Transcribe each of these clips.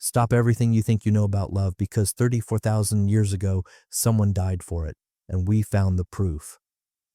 Stop everything you think you know about love because 34,000 years ago, someone died for it, and we found the proof.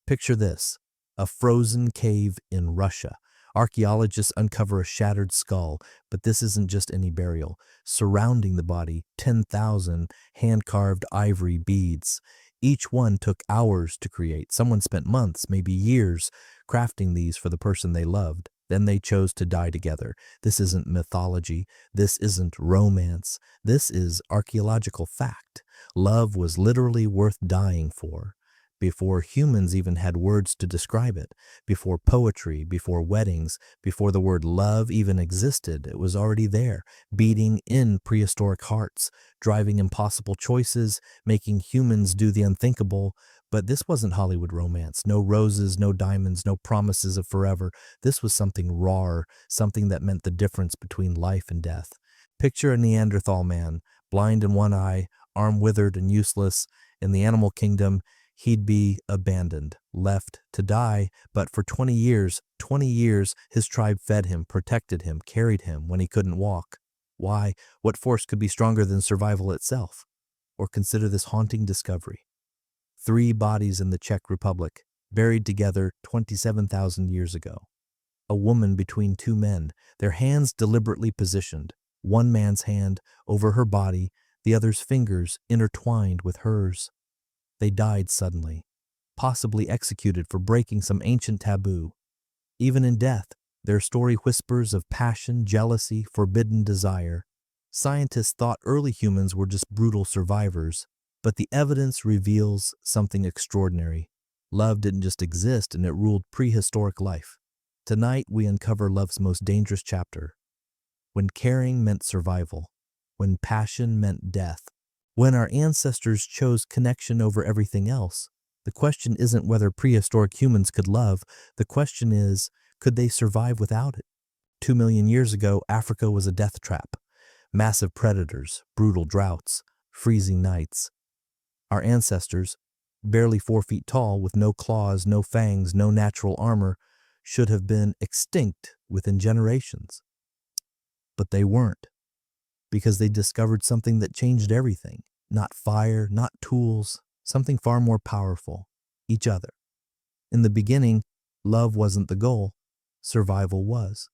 Picture this, a frozen cave in Russia. Archaeologists uncover a shattered skull, but this isn't just any burial. Surrounding the body, 10,000 hand-carved ivory beads. Each one took hours to create. Someone spent months, maybe years, crafting these for the person they loved. Then they chose to die together. This isn't mythology. This isn't romance. This is archaeological fact. Love was literally worth dying for. Before humans even had words to describe it, before poetry, before weddings, before the word love even existed, it was already there, beating in prehistoric hearts, driving impossible choices, making humans do the unthinkable. But this wasn't Hollywood romance. No roses, no diamonds, no promises of forever. This was something raw, something that meant the difference between life and death. Picture a Neanderthal man, blind in one eye, arm withered and useless. In the animal kingdom, he'd be abandoned, left to die, but for 20 years, his tribe fed him, protected him, carried him when he couldn't walk. Why? What force could be stronger than survival itself? Or consider this haunting discovery. 3 bodies in the Czech Republic, buried together 27,000 years ago. A woman between 2 men, their hands deliberately positioned, one man's hand over her body, the other's fingers intertwined with hers. They died suddenly, possibly executed for breaking some ancient taboo. Even in death, their story whispers of passion, jealousy, forbidden desire. Scientists thought early humans were just brutal survivors, but the evidence reveals something extraordinary. Love didn't just exist, and it ruled prehistoric life. Tonight, we uncover love's most dangerous chapter. When caring meant survival, when passion meant death, when our ancestors chose connection over everything else. The question isn't whether prehistoric humans could love. The question is, could they survive without it? 2 million years ago, Africa was a death trap. Massive predators, brutal droughts, freezing nights. Our ancestors, barely 4 feet tall, with no claws, no fangs, no natural armor, should have been extinct within generations. But they weren't, because they discovered something that changed everything. Not fire, not tools, something far more powerful, each other. In the beginning, love wasn't the goal, survival was.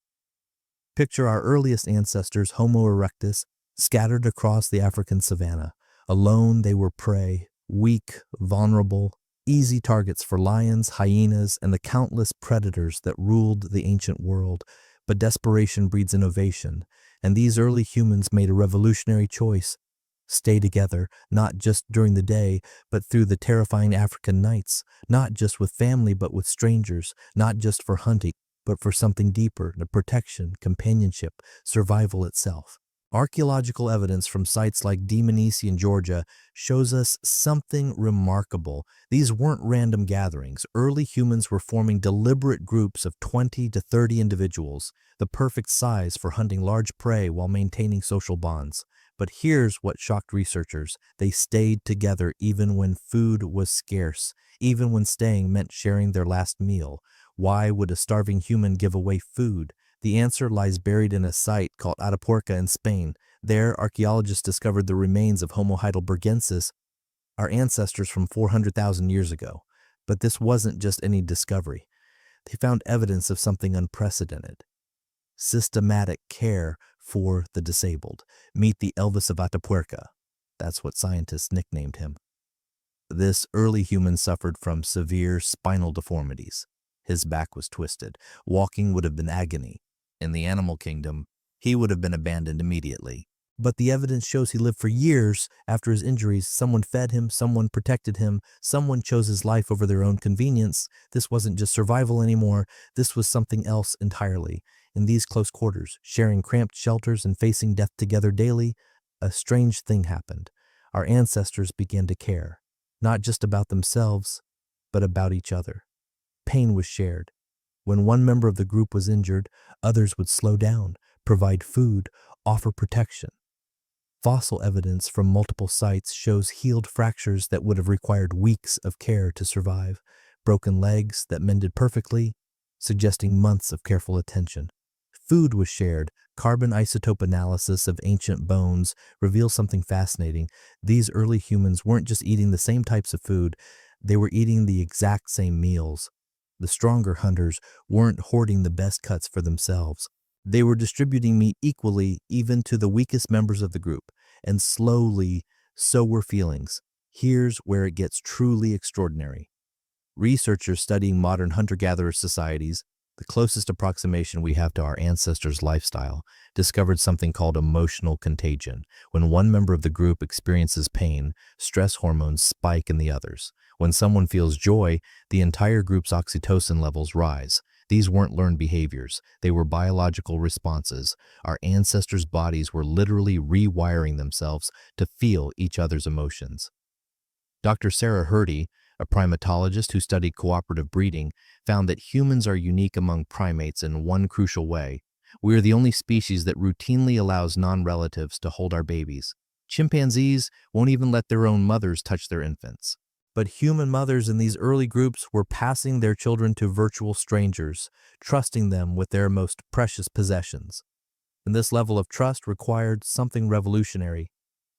Picture our earliest ancestors, Homo erectus, scattered across the African savanna. Alone, they were prey, weak, vulnerable, easy targets for lions, hyenas, and the countless predators that ruled the ancient world. But desperation breeds innovation, and these early humans made a revolutionary choice. Stay together, not just during the day, but through the terrifying African nights, not just with family, but with strangers, not just for hunting, but for something deeper, the protection, companionship, survival itself. Archaeological evidence from sites like Dmanisi in Georgia shows us something remarkable. These weren't random gatherings. Early humans were forming deliberate groups of 20 to 30 individuals, the perfect size for hunting large prey while maintaining social bonds. But here's what shocked researchers. They stayed together even when food was scarce, even when staying meant sharing their last meal. Why would a starving human give away food? The answer lies buried in a site called Atapuerca in Spain. There, archaeologists discovered the remains of Homo heidelbergensis, our ancestors from 400,000 years ago. But this wasn't just any discovery. They found evidence of something unprecedented. Systematic care for the disabled. Meet the Elvis of Atapuerca. That's what scientists nicknamed him. This early human suffered from severe spinal deformities. His back was twisted. Walking would have been agony. In the animal kingdom, he would have been abandoned immediately. But the evidence shows he lived for years after his injuries. Someone fed him, someone protected him, someone chose his life over their own convenience. This wasn't just survival anymore. This was something else entirely. In these close quarters, sharing cramped shelters and facing death together daily, a strange thing happened. Our ancestors began to care, not just about themselves, but about each other. Pain was shared. When one member of the group was injured, others would slow down, provide food, offer protection. Fossil evidence from multiple sites shows healed fractures that would have required weeks of care to survive, broken legs that mended perfectly, suggesting months of careful attention. Food was shared. Carbon isotope analysis of ancient bones reveals something fascinating. These early humans weren't just eating the same types of food, they were eating the exact same meals. The stronger hunters weren't hoarding the best cuts for themselves. They were distributing meat equally, even to the weakest members of the group. And slowly, so were feelings. Here's where it gets truly extraordinary. Researchers studying modern hunter-gatherer societies, the closest approximation we have to our ancestors' lifestyle, discovered something called emotional contagion. When one member of the group experiences pain, stress hormones spike in the others. When someone feels joy, the entire group's oxytocin levels rise. These weren't learned behaviors, they were biological responses. Our ancestors' bodies were literally rewiring themselves to feel each other's emotions. Dr. Sarah Hrdy, a primatologist who studied cooperative breeding, found that humans are unique among primates in one crucial way. We are the only species that routinely allows non-relatives to hold our babies. Chimpanzees won't even let their own mothers touch their infants. But human mothers in these early groups were passing their children to virtual strangers, trusting them with their most precious possessions. And this level of trust required something revolutionary: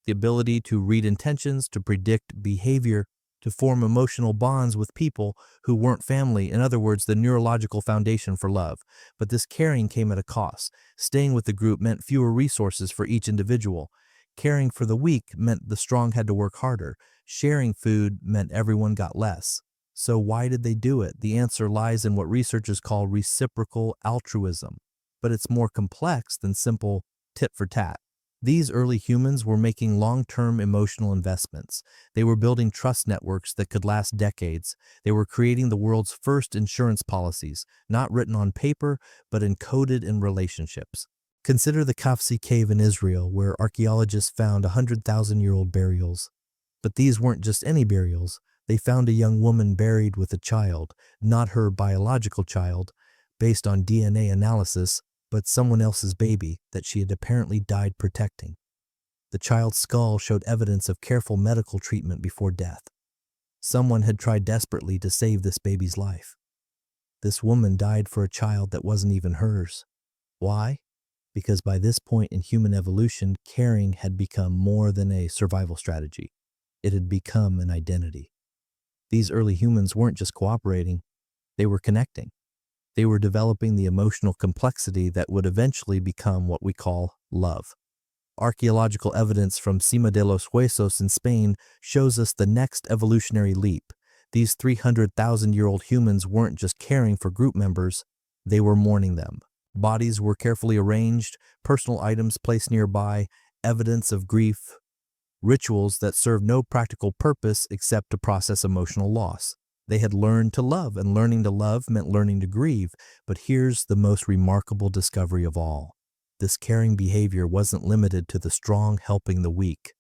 the ability to read intentions, to predict behavior, to form emotional bonds with people who weren't family. In other words, the neurological foundation for love. But this caring came at a cost. Staying with the group meant fewer resources for each individual. Caring for the weak meant the strong had to work harder. Sharing food meant everyone got less. So why did they do it? The answer lies in what researchers call reciprocal altruism. But it's more complex than simple tit for tat. These early humans were making long-term emotional investments. They were building trust networks that could last decades. They were creating the world's first insurance policies, not written on paper, but encoded in relationships. Consider the Kafsi cave in Israel, where archaeologists found 100,000-year-old burials. But these weren't just any burials. They found a young woman buried with a child, not her biological child, based on DNA analysis, but someone else's baby that she had apparently died protecting. The child's skull showed evidence of careful medical treatment before death. Someone had tried desperately to save this baby's life. This woman died for a child that wasn't even hers. Why? Because by this point in human evolution, caring had become more than a survival strategy. It had become an identity. These early humans weren't just cooperating, they were connecting. They were developing the emotional complexity that would eventually become what we call love. Archaeological evidence from Cima de los Huesos in Spain shows us the next evolutionary leap. These 300,000-year-old humans weren't just caring for group members, they were mourning them. Bodies were carefully arranged, personal items placed nearby, evidence of grief, rituals that served no practical purpose except to process emotional loss. They had learned to love, and learning to love meant learning to grieve. But here's the most remarkable discovery of all. This caring behavior wasn't limited to the strong helping the weak.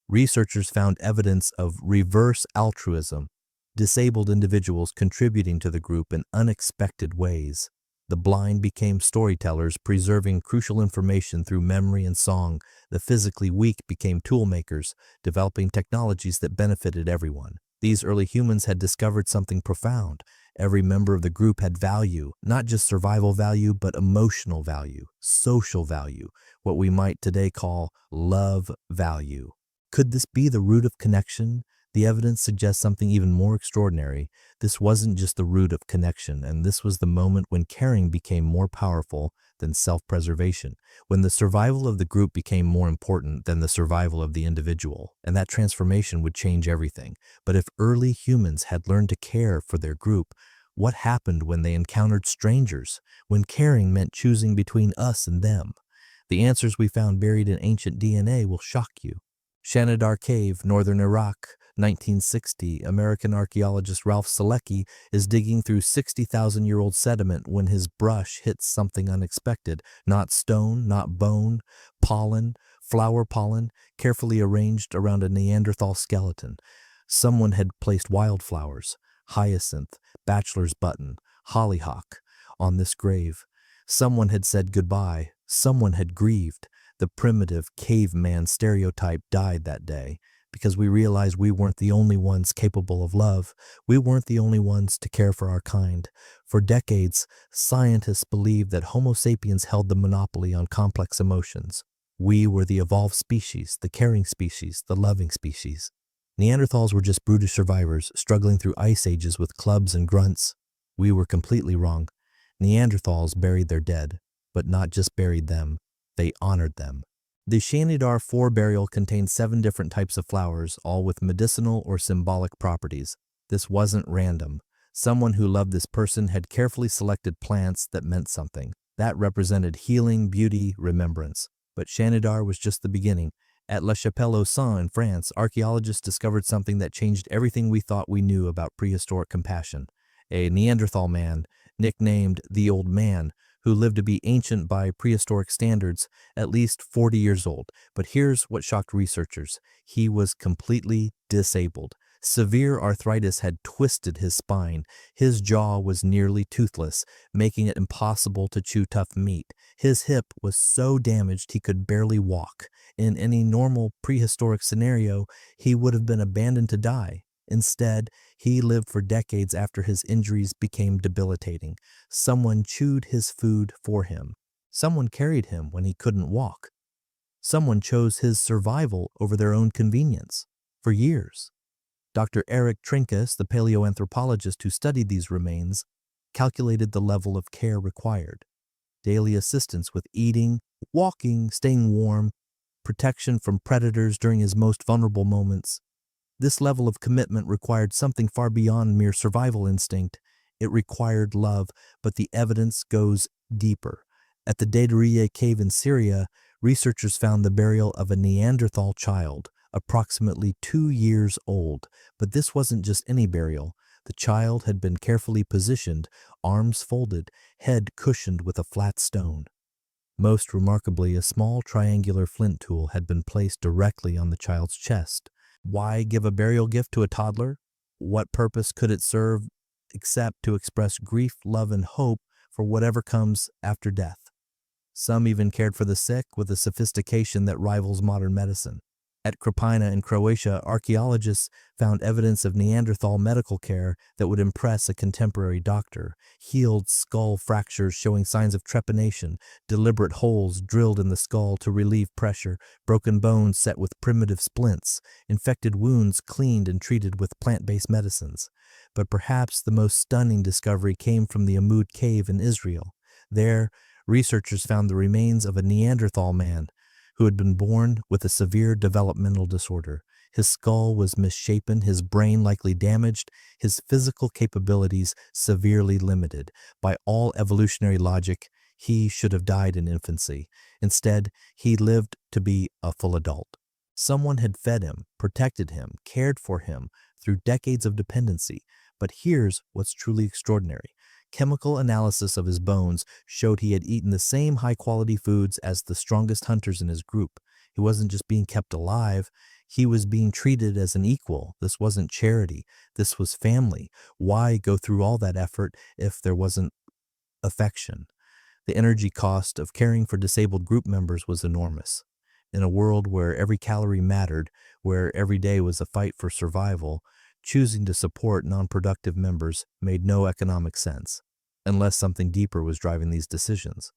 Researchers found evidence of reverse altruism, disabled individuals contributing to the group in unexpected ways. The blind became storytellers, preserving crucial information through memory and song. The physically weak became toolmakers, developing technologies that benefited everyone. These early humans had discovered something profound. Every member of the group had value, not just survival value, but emotional value, social value, what we might today call love value. Could this be the root of connection? The evidence suggests something even more extraordinary. This wasn't just the root of connection, and this was the moment when caring became more powerful than self-preservation, when the survival of the group became more important than the survival of the individual, and that transformation would change everything. But if early humans had learned to care for their group, what happened when they encountered strangers, when caring meant choosing between us and them? The answers we found buried in ancient DNA will shock you. Shanidar Cave, northern Iraq, 1960, American archaeologist Ralph Selecki is digging through 60,000-year-old sediment when his brush hits something unexpected. Not stone, not bone, pollen, flower pollen, carefully arranged around a Neanderthal skeleton. Someone had placed wildflowers, hyacinth, bachelor's button, hollyhock, on this grave. Someone had said goodbye. Someone had grieved. The primitive caveman stereotype died that day. because we realized we weren't the only ones capable of love. We weren't the only ones to care for our kind. For decades, scientists believed that Homo sapiens held the monopoly on complex emotions. We were the evolved species, the caring species, the loving species. Neanderthals were just brutish survivors, struggling through ice ages with clubs and grunts. We were completely wrong. Neanderthals buried their dead, but not just buried them, they honored them. The Shanidar 4 burial contained 7 different types of flowers, all with medicinal or symbolic properties. This wasn't random. Someone who loved this person had carefully selected plants that meant something. That represented healing, beauty, remembrance. But Shanidar was just the beginning. At La Chapelle-aux-Saints in France, archaeologists discovered something that changed everything we thought we knew about prehistoric compassion. A Neanderthal man, nicknamed the Old Man, who lived to be ancient by prehistoric standards, at least 40 years old. But here's what shocked researchers. He was completely disabled. Severe arthritis had twisted his spine. His jaw was nearly toothless, making it impossible to chew tough meat. His hip was so damaged he could barely walk. In any normal prehistoric scenario, he would have been abandoned to die. Instead, he lived for decades after his injuries became debilitating. Someone chewed his food for him. Someone carried him when he couldn't walk. Someone chose his survival over their own convenience. For years, Dr. Eric Trinkas, the paleoanthropologist who studied these remains, calculated the level of care required. Daily assistance with eating, walking, staying warm, protection from predators during his most vulnerable moments. This level of commitment required something far beyond mere survival instinct. It required love, but the evidence goes deeper. At the Deidariya cave in Syria, researchers found the burial of a Neanderthal child, approximately 2 years old. But this wasn't just any burial. The child had been carefully positioned, arms folded, head cushioned with a flat stone. Most remarkably, a small triangular flint tool had been placed directly on the child's chest. Why give a burial gift to a toddler? What purpose could it serve except to express grief, love, and hope for whatever comes after death? Some even cared for the sick with a sophistication that rivals modern medicine. At Krapina in Croatia, archaeologists found evidence of Neanderthal medical care that would impress a contemporary doctor. Healed skull fractures showing signs of trepanation, deliberate holes drilled in the skull to relieve pressure, broken bones set with primitive splints, infected wounds cleaned and treated with plant-based medicines. But perhaps the most stunning discovery came from the Amud cave in Israel. There, researchers found the remains of a Neanderthal man who had been born with a severe developmental disorder. His skull was misshapen, his brain likely damaged, his physical capabilities severely limited. By all evolutionary logic, he should have died in infancy. Instead, he lived to be a full adult. Someone had fed him, protected him, cared for him through decades of dependency. But here's what's truly extraordinary. Chemical analysis of his bones showed he had eaten the same high-quality foods as the strongest hunters in his group. He wasn't just being kept alive, he was being treated as an equal. This wasn't charity, this was family. Why go through all that effort if there wasn't affection? The energy cost of caring for disabled group members was enormous. In a world where every calorie mattered, where every day was a fight for survival, choosing to support non-productive members made no economic sense, unless something deeper was driving these decisions.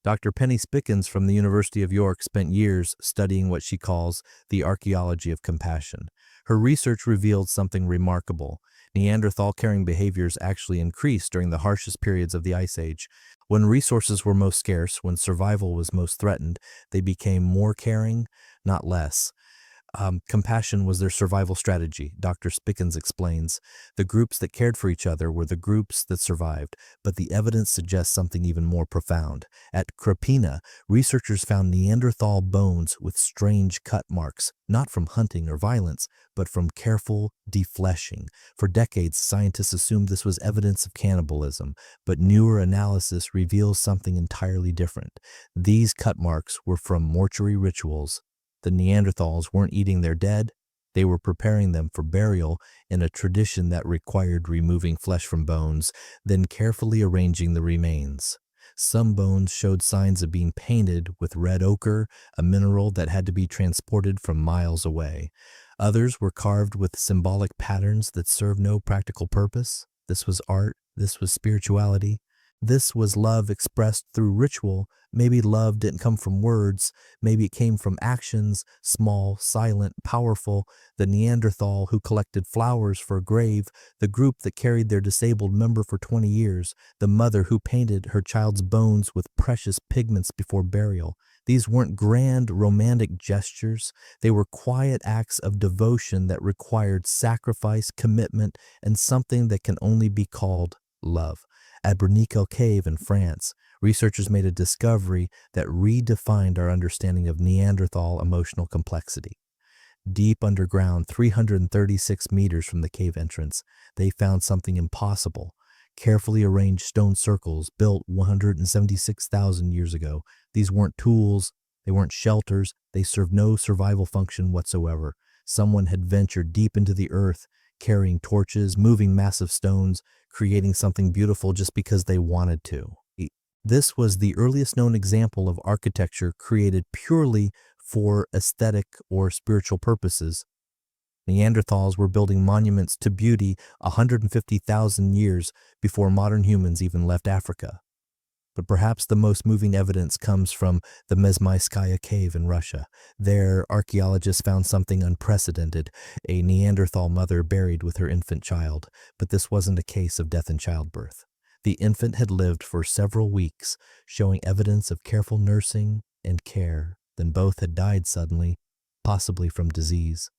Dr. Penny Spickens from the University of York spent years studying what she calls the archaeology of compassion. Her research revealed something remarkable. Neanderthal caring behaviors actually increased during the harshest periods of the Ice Age. When resources were most scarce, when survival was most threatened, they became more caring, not less. Compassion was their survival strategy, Dr. Spickens explains. The groups that cared for each other were the groups that survived, but the evidence suggests something even more profound. At Krapina, researchers found Neanderthal bones with strange cut marks, not from hunting or violence, but from careful defleshing. For decades, scientists assumed this was evidence of cannibalism, but newer analysis reveals something entirely different. These cut marks were from mortuary rituals. The Neanderthals weren't eating their dead, they were preparing them for burial in a tradition that required removing flesh from bones, then carefully arranging the remains. Some bones showed signs of being painted with red ochre, a mineral that had to be transported from miles away. Others were carved with symbolic patterns that served no practical purpose. This was art. This was spirituality. This was love expressed through ritual. Maybe love didn't come from words. Maybe it came from actions, small, silent, powerful. The Neanderthal who collected flowers for a grave, the group that carried their disabled member for 20 years, the mother who painted her child's bones with precious pigments before burial. These weren't grand, romantic gestures. They were quiet acts of devotion that required sacrifice, commitment, and something that can only be called love. At Bruniquel Cave in France, researchers made a discovery that redefined our understanding of Neanderthal emotional complexity. Deep underground, 336 meters from the cave entrance, they found something impossible. Carefully arranged stone circles built 176,000 years ago. These weren't tools, they weren't shelters, they served no survival function whatsoever. Someone had ventured deep into the earth, carrying torches, moving massive stones, creating something beautiful just because they wanted to. This was the earliest known example of architecture created purely for aesthetic or spiritual purposes. Neanderthals were building monuments to beauty 150,000 years before modern humans even left Africa. But perhaps the most moving evidence comes from the Mezhmaiskaya cave in Russia. There, archaeologists found something unprecedented, a Neanderthal mother buried with her infant child. But this wasn't a case of death in childbirth. The infant had lived for several weeks, showing evidence of careful nursing and care. Then both had died suddenly, possibly from disease.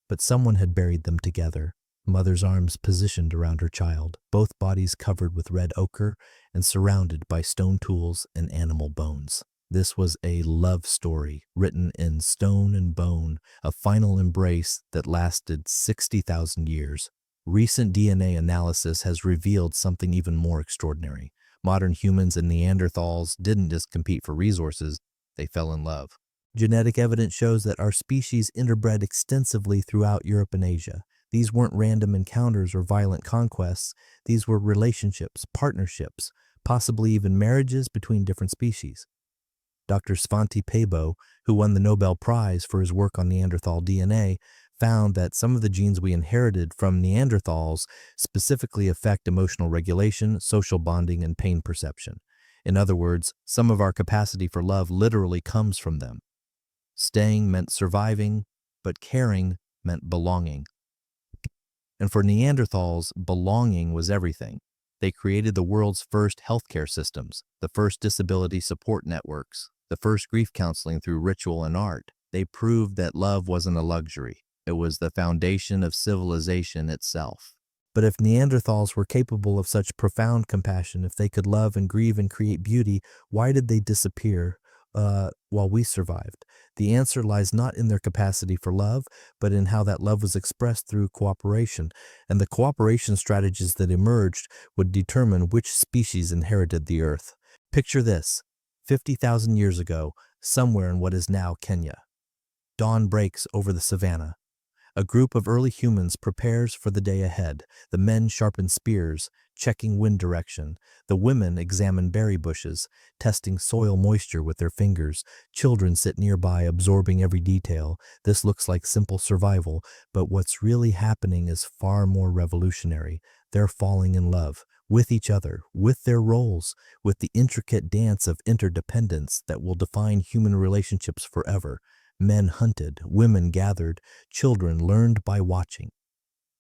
But someone had buried them together, mother's arms positioned around her child, both bodies covered with red ochre and surrounded by stone tools and animal bones. This was a love story written in stone and bone, a final embrace that lasted 60,000 years. Recent DNA analysis has revealed something even more extraordinary. Modern humans and Neanderthals didn't just compete for resources, they fell in love. Genetic evidence shows that our species interbred extensively throughout Europe and Asia. These weren't random encounters or violent conquests. These were relationships, partnerships, possibly even marriages between different species. Dr. Svante Pääbo, who won the Nobel Prize for his work on Neanderthal DNA, found that some of the genes we inherited from Neanderthals specifically affect emotional regulation, social bonding, and pain perception. In other words, some of our capacity for love literally comes from them. Staying meant surviving, but caring meant belonging. And for Neanderthals, belonging was everything. They created the world's first healthcare systems, the first disability support networks, the first grief counseling through ritual and art. They proved that love wasn't a luxury. It was the foundation of civilization itself. But if Neanderthals were capable of such profound compassion, if they could love and grieve and create beauty, why did they disappear while we survived? The answer lies not in their capacity for love, but in how that love was expressed through cooperation. And the cooperation strategies that emerged would determine which species inherited the earth. Picture this: 50,000 years ago, somewhere in what is now Kenya. Dawn breaks over the savannah. A group of early humans prepares for the day ahead. The men sharpen spears, checking wind direction. The women examine berry bushes, testing soil moisture with their fingers. Children sit nearby, absorbing every detail. This looks like simple survival, but what's really happening is far more revolutionary. They're falling in love with each other, with their roles, with the intricate dance of interdependence that will define human relationships forever. Men hunted, women gathered, children learned by watching.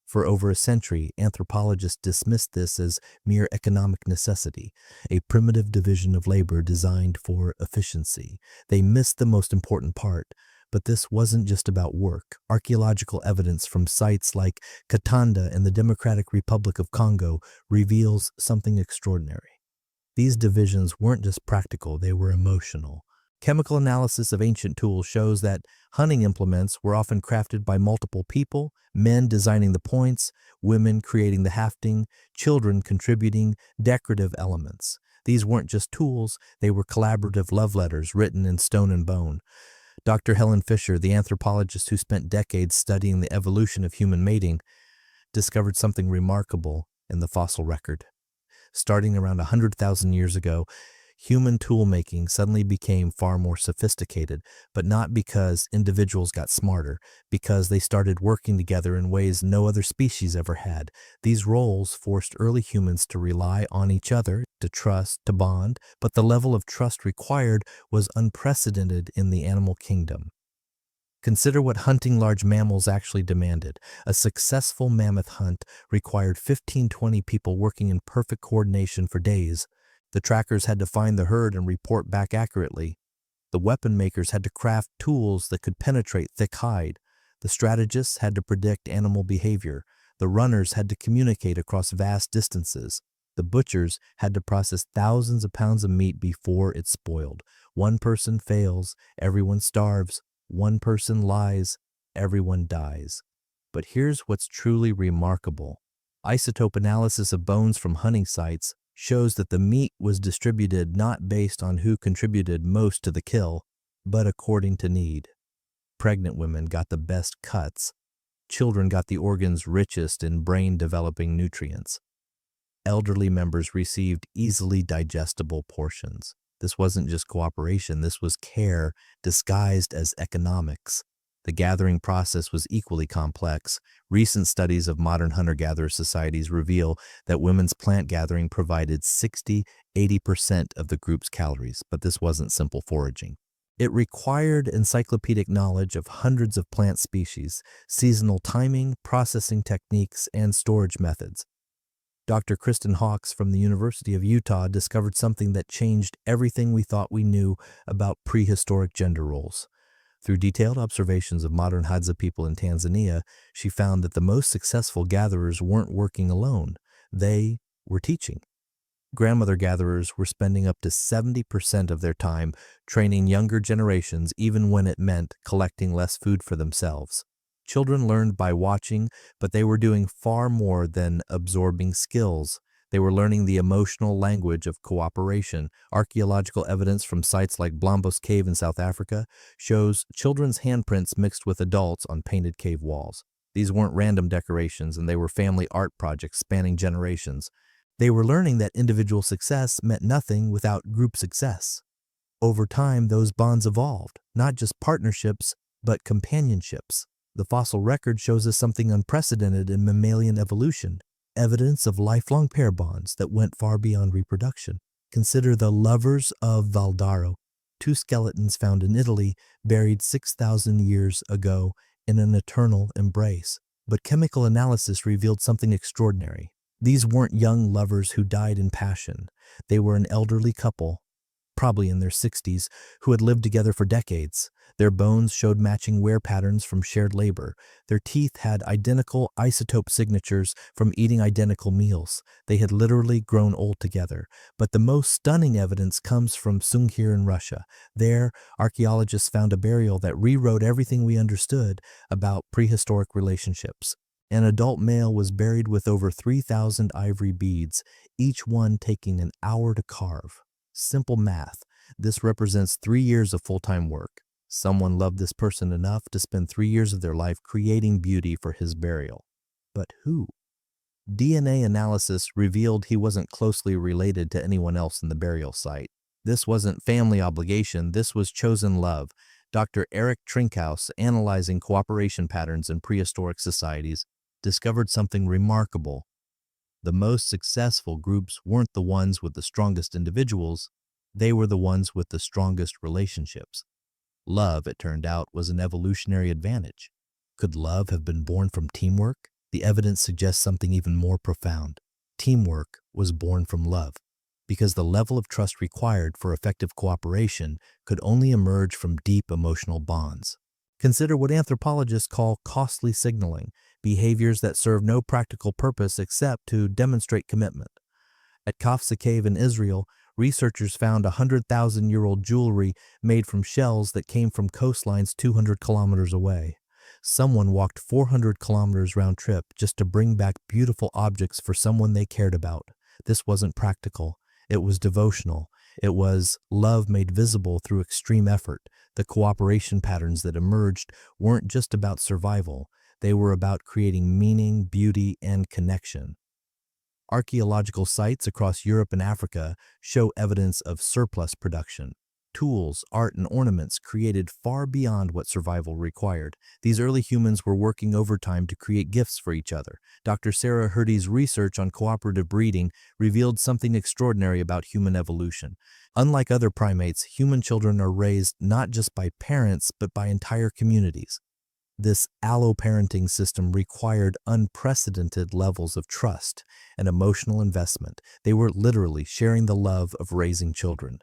For over a century, anthropologists dismissed this as mere economic necessity, a primitive division of labor designed for efficiency. They missed the most important part. But this wasn't just about work. Archaeological evidence from sites like Katanga in the Democratic Republic of Congo reveals something extraordinary. These divisions weren't just practical, they were emotional. Chemical analysis of ancient tools shows that hunting implements were often crafted by multiple people, men designing the points, women creating the hafting, children contributing decorative elements. These weren't just tools, they were collaborative love letters written in stone and bone. Dr. Helen Fisher, the anthropologist who spent decades studying the evolution of human mating, discovered something remarkable in the fossil record. Starting around 100,000 years ago, Human tool-making suddenly became far more sophisticated, but not because individuals got smarter, because they started working together in ways no other species ever had. These roles forced early humans to rely on each other, to trust, to bond, but the level of trust required was unprecedented in the animal kingdom. Consider what hunting large mammals actually demanded. A successful mammoth hunt required 15-20 people working in perfect coordination for days. The trackers had to find the herd and report back accurately. The weapon makers had to craft tools that could penetrate thick hide. The strategists had to predict animal behavior. The runners had to communicate across vast distances. The butchers had to process thousands of pounds of meat before it spoiled. One person fails, everyone starves. One person lies, everyone dies. But here's what's truly remarkable. Isotope analysis of bones from hunting sites shows that the meat was distributed not based on who contributed most to the kill, but according to need. Pregnant women got the best cuts. Children got the organs richest in brain-developing nutrients. Elderly members received easily digestible portions. This wasn't just cooperation, this was care disguised as economics. The gathering process was equally complex. Recent studies of modern hunter-gatherer societies reveal that women's plant gathering provided 60–80% of the group's calories, but this wasn't simple foraging. It required encyclopedic knowledge of hundreds of plant species, seasonal timing, processing techniques, and storage methods. Dr. Kristen Hawkes from the University of Utah discovered something that changed everything we thought we knew about prehistoric gender roles. Through detailed observations of modern Hadza people in Tanzania, she found that the most successful gatherers weren't working alone. They were teaching. Grandmother gatherers were spending up to 70% of their time training younger generations, even when it meant collecting less food for themselves. Children learned by watching, but they were doing far more than absorbing skills. They were learning the emotional language of cooperation. Archaeological evidence from sites like Blombos Cave in South Africa shows children's handprints mixed with adults on painted cave walls. These weren't random decorations, and they were family art projects spanning generations. They were learning that individual success meant nothing without group success. Over time, those bonds evolved, not just partnerships, but companionships. The fossil record shows us something unprecedented in mammalian evolution, evidence of lifelong pair bonds that went far beyond reproduction. Consider the lovers of Valdaro, two skeletons found in Italy, buried 6,000 years ago in an eternal embrace. But chemical analysis revealed something extraordinary. These weren't young lovers who died in passion. They were an elderly couple, probably in their 60s, who had lived together for decades. Their bones showed matching wear patterns from shared labor. Their teeth had identical isotope signatures from eating identical meals. They had literally grown old together. But the most stunning evidence comes from Sungir in Russia. There, archaeologists found a burial that rewrote everything we understood about prehistoric relationships. An adult male was buried with over 3,000 ivory beads, each one taking an hour to carve. Simple math. This represents 3 years of full-time work. Someone loved this person enough to spend 3 years of their life creating beauty for his burial. But who? DNA analysis revealed he wasn't closely related to anyone else in the burial site. This wasn't family obligation, this was chosen love. Dr. Eric Trinkhaus, analyzing cooperation patterns in prehistoric societies, discovered something remarkable. The most successful groups weren't the ones with the strongest individuals, they were the ones with the strongest relationships. Love, it turned out, was an evolutionary advantage. Could love have been born from teamwork? The evidence suggests something even more profound. Teamwork was born from love, because the level of trust required for effective cooperation could only emerge from deep emotional bonds. Consider what anthropologists call costly signaling, behaviors that serve no practical purpose except to demonstrate commitment. At Kafsa Cave in Israel, researchers found 100,000-year-old jewelry made from shells that came from coastlines 200 kilometers away. Someone walked 400 kilometers round trip just to bring back beautiful objects for someone they cared about. This wasn't practical. It was devotional. It was love made visible through extreme effort. The cooperation patterns that emerged weren't just about survival. They were about creating meaning, beauty, and connection. Archaeological sites across Europe and Africa show evidence of surplus production. Tools, art, and ornaments created far beyond what survival required. These early humans were working overtime to create gifts for each other. Dr. Sarah Hurdy's research on cooperative breeding revealed something extraordinary about human evolution. Unlike other primates, human children are raised not just by parents, but by entire communities. This alloparenting system required unprecedented levels of trust and emotional investment. They were literally sharing the love of raising children.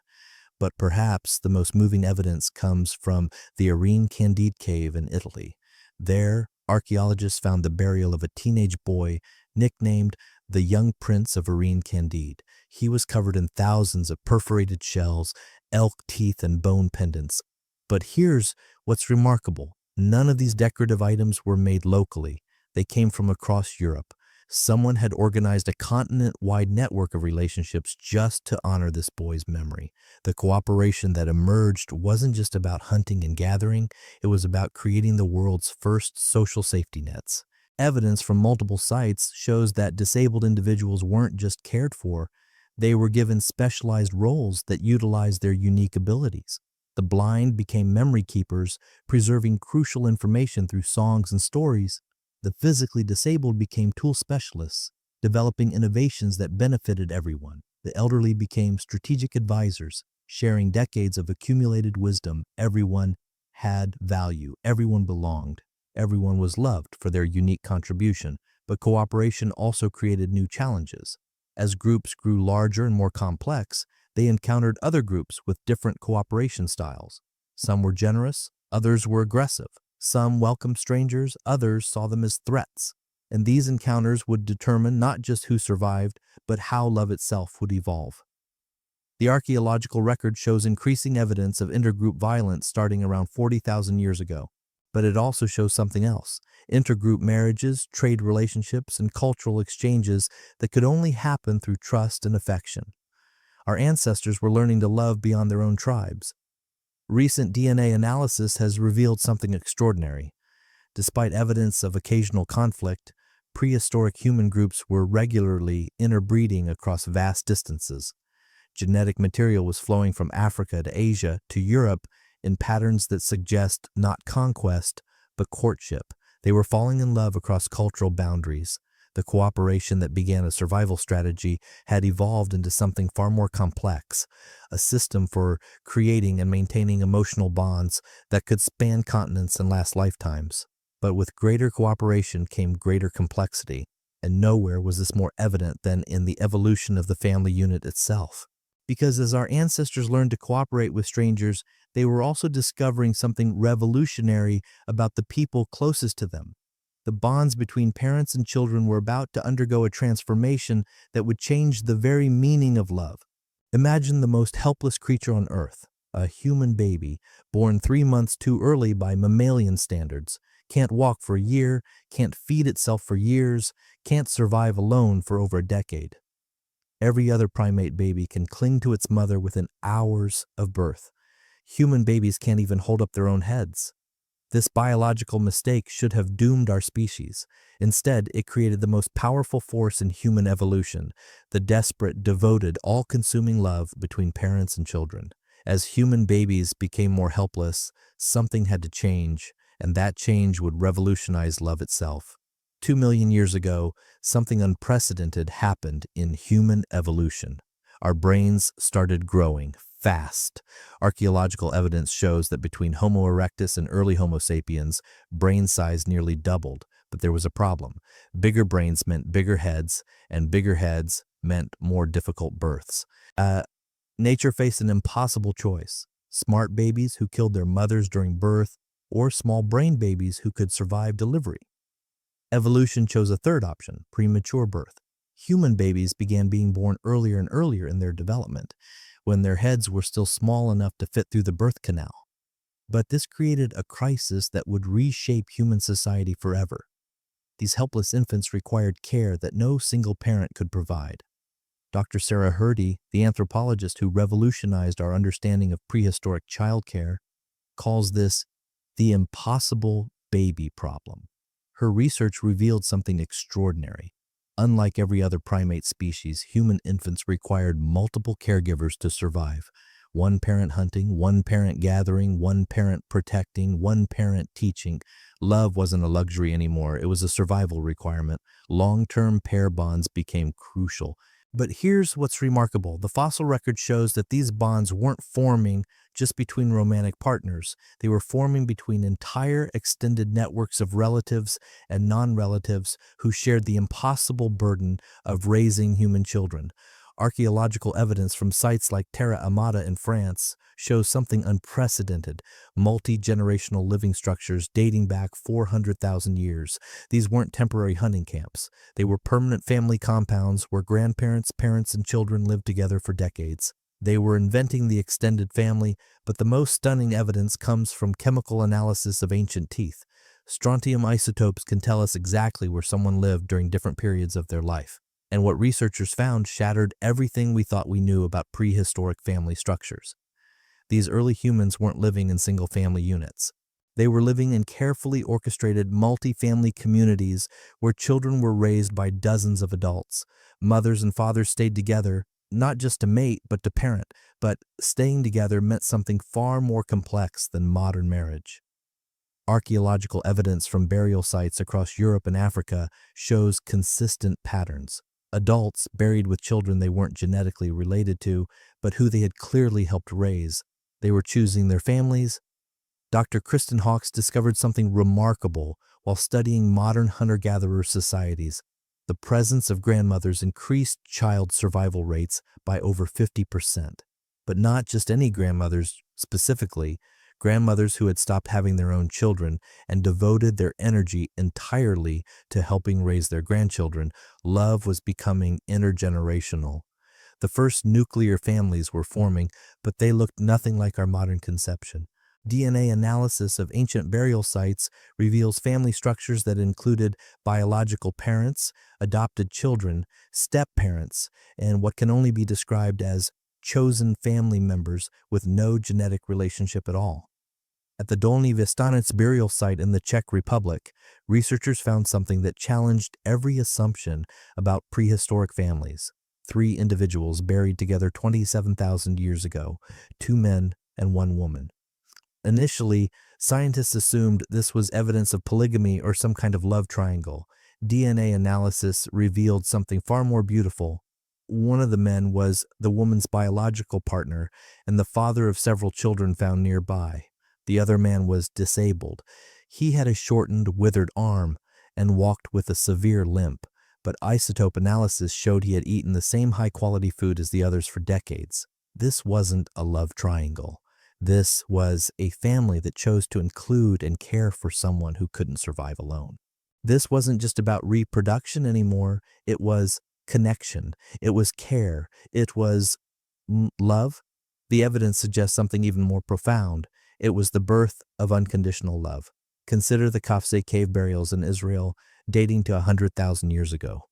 But perhaps the most moving evidence comes from the Arene Candide cave in Italy. There, archaeologists found the burial of a teenage boy nicknamed the Young Prince of Arene Candide. He was covered in thousands of perforated shells, elk teeth, and bone pendants. But here's what's remarkable. None of these decorative items were made locally. They came from across Europe. Someone had organized a continent-wide network of relationships just to honor this boy's memory. The cooperation that emerged wasn't just about hunting and gathering, it was about creating the world's first social safety nets. Evidence from multiple sites shows that disabled individuals weren't just cared for, they were given specialized roles that utilized their unique abilities. The blind became memory keepers, preserving crucial information through songs and stories. The physically disabled became tool specialists, developing innovations that benefited everyone. The elderly became strategic advisors, sharing decades of accumulated wisdom. Everyone had value. Everyone belonged. Everyone was loved for their unique contribution. But cooperation also created new challenges. As groups grew larger and more complex, they encountered other groups with different cooperation styles. Some were generous, others were aggressive. Some welcomed strangers, others saw them as threats. And these encounters would determine not just who survived, but how love itself would evolve. The archaeological record shows increasing evidence of intergroup violence starting around 40,000 years ago. But it also shows something else: intergroup marriages, trade relationships, and cultural exchanges that could only happen through trust and affection. Our ancestors were learning to love beyond their own tribes. Recent DNA analysis has revealed something extraordinary. Despite evidence of occasional conflict, prehistoric human groups were regularly interbreeding across vast distances. Genetic material was flowing from Africa to Asia to Europe in patterns that suggest not conquest, but courtship. They were falling in love across cultural boundaries. The cooperation that began a survival strategy had evolved into something far more complex, a system for creating and maintaining emotional bonds that could span continents and last lifetimes. But with greater cooperation came greater complexity, and nowhere was this more evident than in the evolution of the family unit itself. Because as our ancestors learned to cooperate with strangers, they were also discovering something revolutionary about the people closest to them. The bonds between parents and children were about to undergo a transformation that would change the very meaning of love. Imagine the most helpless creature on earth, a human baby, born 3 months too early by mammalian standards, can't walk for a year, can't feed itself for years, can't survive alone for over a decade. Every other primate baby can cling to its mother within hours of birth. Human babies can't even hold up their own heads. This biological mistake should have doomed our species. Instead, it created the most powerful force in human evolution, the desperate, devoted, all-consuming love between parents and children. As human babies became more helpless, something had to change, and that change would revolutionize love itself. 2 million years ago, something unprecedented happened in human evolution. Our brains started growing fast. Archaeological evidence shows that between Homo erectus and early Homo sapiens, brain size nearly doubled. But there was a problem. Bigger brains meant bigger heads, and bigger heads meant more difficult births. Nature faced an impossible choice: smart babies who killed their mothers during birth, or small brain babies who could survive delivery. Evolution chose a third option: premature birth. Human babies began being born earlier and earlier in their development, when their heads were still small enough to fit through the birth canal. But this created a crisis that would reshape human society forever. These helpless infants required care that no single parent could provide. Dr. Sarah Hurdy, the anthropologist who revolutionized our understanding of prehistoric childcare, calls this the impossible baby problem. Her research revealed something extraordinary. Unlike every other primate species, human infants required multiple caregivers to survive. One parent hunting, one parent gathering, one parent protecting, one parent teaching. Love wasn't a luxury anymore, it was a survival requirement. Long-term pair bonds became crucial. But here's what's remarkable. The fossil record shows that these bonds weren't forming just between romantic partners. They were forming between entire extended networks of relatives and non-relatives who shared the impossible burden of raising human children. Archaeological evidence from sites like Terra Amata in France shows something unprecedented, multi-generational living structures dating back 400,000 years. These weren't temporary hunting camps. They were permanent family compounds where grandparents, parents, and children lived together for decades. They were inventing the extended family, but the most stunning evidence comes from chemical analysis of ancient teeth. Strontium isotopes can tell us exactly where someone lived during different periods of their life. And what researchers found shattered everything we thought we knew about prehistoric family structures. These early humans weren't living in single-family units. They were living in carefully orchestrated multi-family communities where children were raised by dozens of adults. Mothers and fathers stayed together, not just to mate, but to parent. But staying together meant something far more complex than modern marriage. Archaeological evidence from burial sites across Europe and Africa shows consistent patterns. Adults buried with children they weren't genetically related to, but who they had clearly helped raise. They were choosing their families. Dr. Kristen Hawkes discovered something remarkable while studying modern hunter-gatherer societies. The presence of grandmothers increased child survival rates by over 50%. But not just any grandmothers specifically, grandmothers who had stopped having their own children and devoted their energy entirely to helping raise their grandchildren. Love was becoming intergenerational. The first nuclear families were forming, but they looked nothing like our modern conception. DNA analysis of ancient burial sites reveals family structures that included biological parents, adopted children, step-parents, and what can only be described as chosen family members with no genetic relationship at all. At the Dolní Věstonice burial site in the Czech Republic, researchers found something that challenged every assumption about prehistoric families. 3 individuals buried together 27,000 years ago, 2 men and 1 woman. Initially, scientists assumed this was evidence of polygamy or some kind of love triangle. DNA analysis revealed something far more beautiful. One of the men was the woman's biological partner and the father of several children found nearby. The other man was disabled. He had a shortened, withered arm and walked with a severe limp, but isotope analysis showed he had eaten the same high-quality food as the others for decades. This wasn't a love triangle. This was a family that chose to include and care for someone who couldn't survive alone. This wasn't just about reproduction anymore. It was connection. It was care. It was love. The evidence suggests something even more profound. It was the birth of unconditional love. Consider the Kafse cave burials in Israel, dating to 100,000 years ago.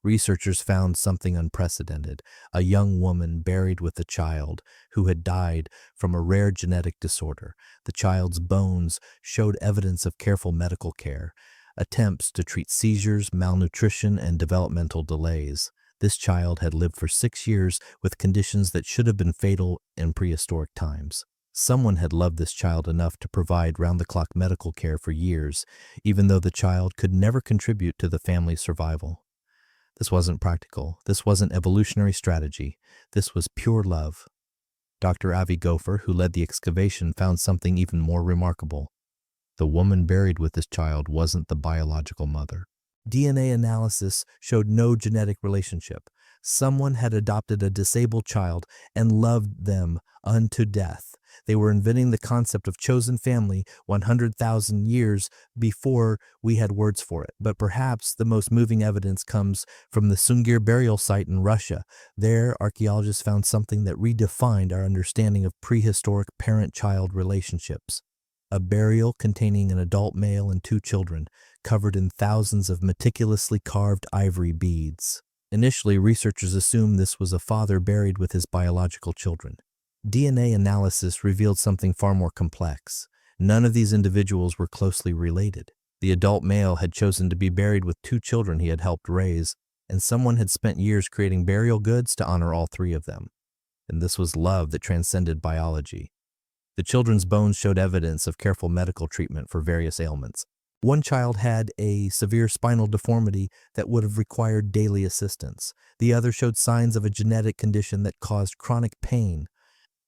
Researchers found something unprecedented, a young woman buried with a child who had died from a rare genetic disorder. The child's bones showed evidence of careful medical care, attempts to treat seizures, malnutrition, and developmental delays. This child had lived for 6 years with conditions that should have been fatal in prehistoric times. Someone had loved this child enough to provide round-the-clock medical care for years, even though the child could never contribute to the family's survival. This wasn't practical. This wasn't evolutionary strategy. This was pure love. Dr. Avi Gopher, who led the excavation, found something even more remarkable. The woman buried with this child wasn't the biological mother. DNA analysis showed no genetic relationship. Someone had adopted a disabled child and loved them unto death. They were inventing the concept of chosen family 100,000 years before we had words for it. But perhaps the most moving evidence comes from the Sungir burial site in Russia. There, archaeologists found something that redefined our understanding of prehistoric parent-child relationships. A burial containing an adult male and 2 children, covered in thousands of meticulously carved ivory beads. Initially, researchers assumed this was a father buried with his biological children. DNA analysis revealed something far more complex. None of these individuals were closely related. The adult male had chosen to be buried with two children he had helped raise, and someone had spent years creating burial goods to honor all three of them. And this was love that transcended biology. The children's bones showed evidence of careful medical treatment for various ailments. One child had a severe spinal deformity that would have required daily assistance. The other showed signs of a genetic condition that caused chronic pain.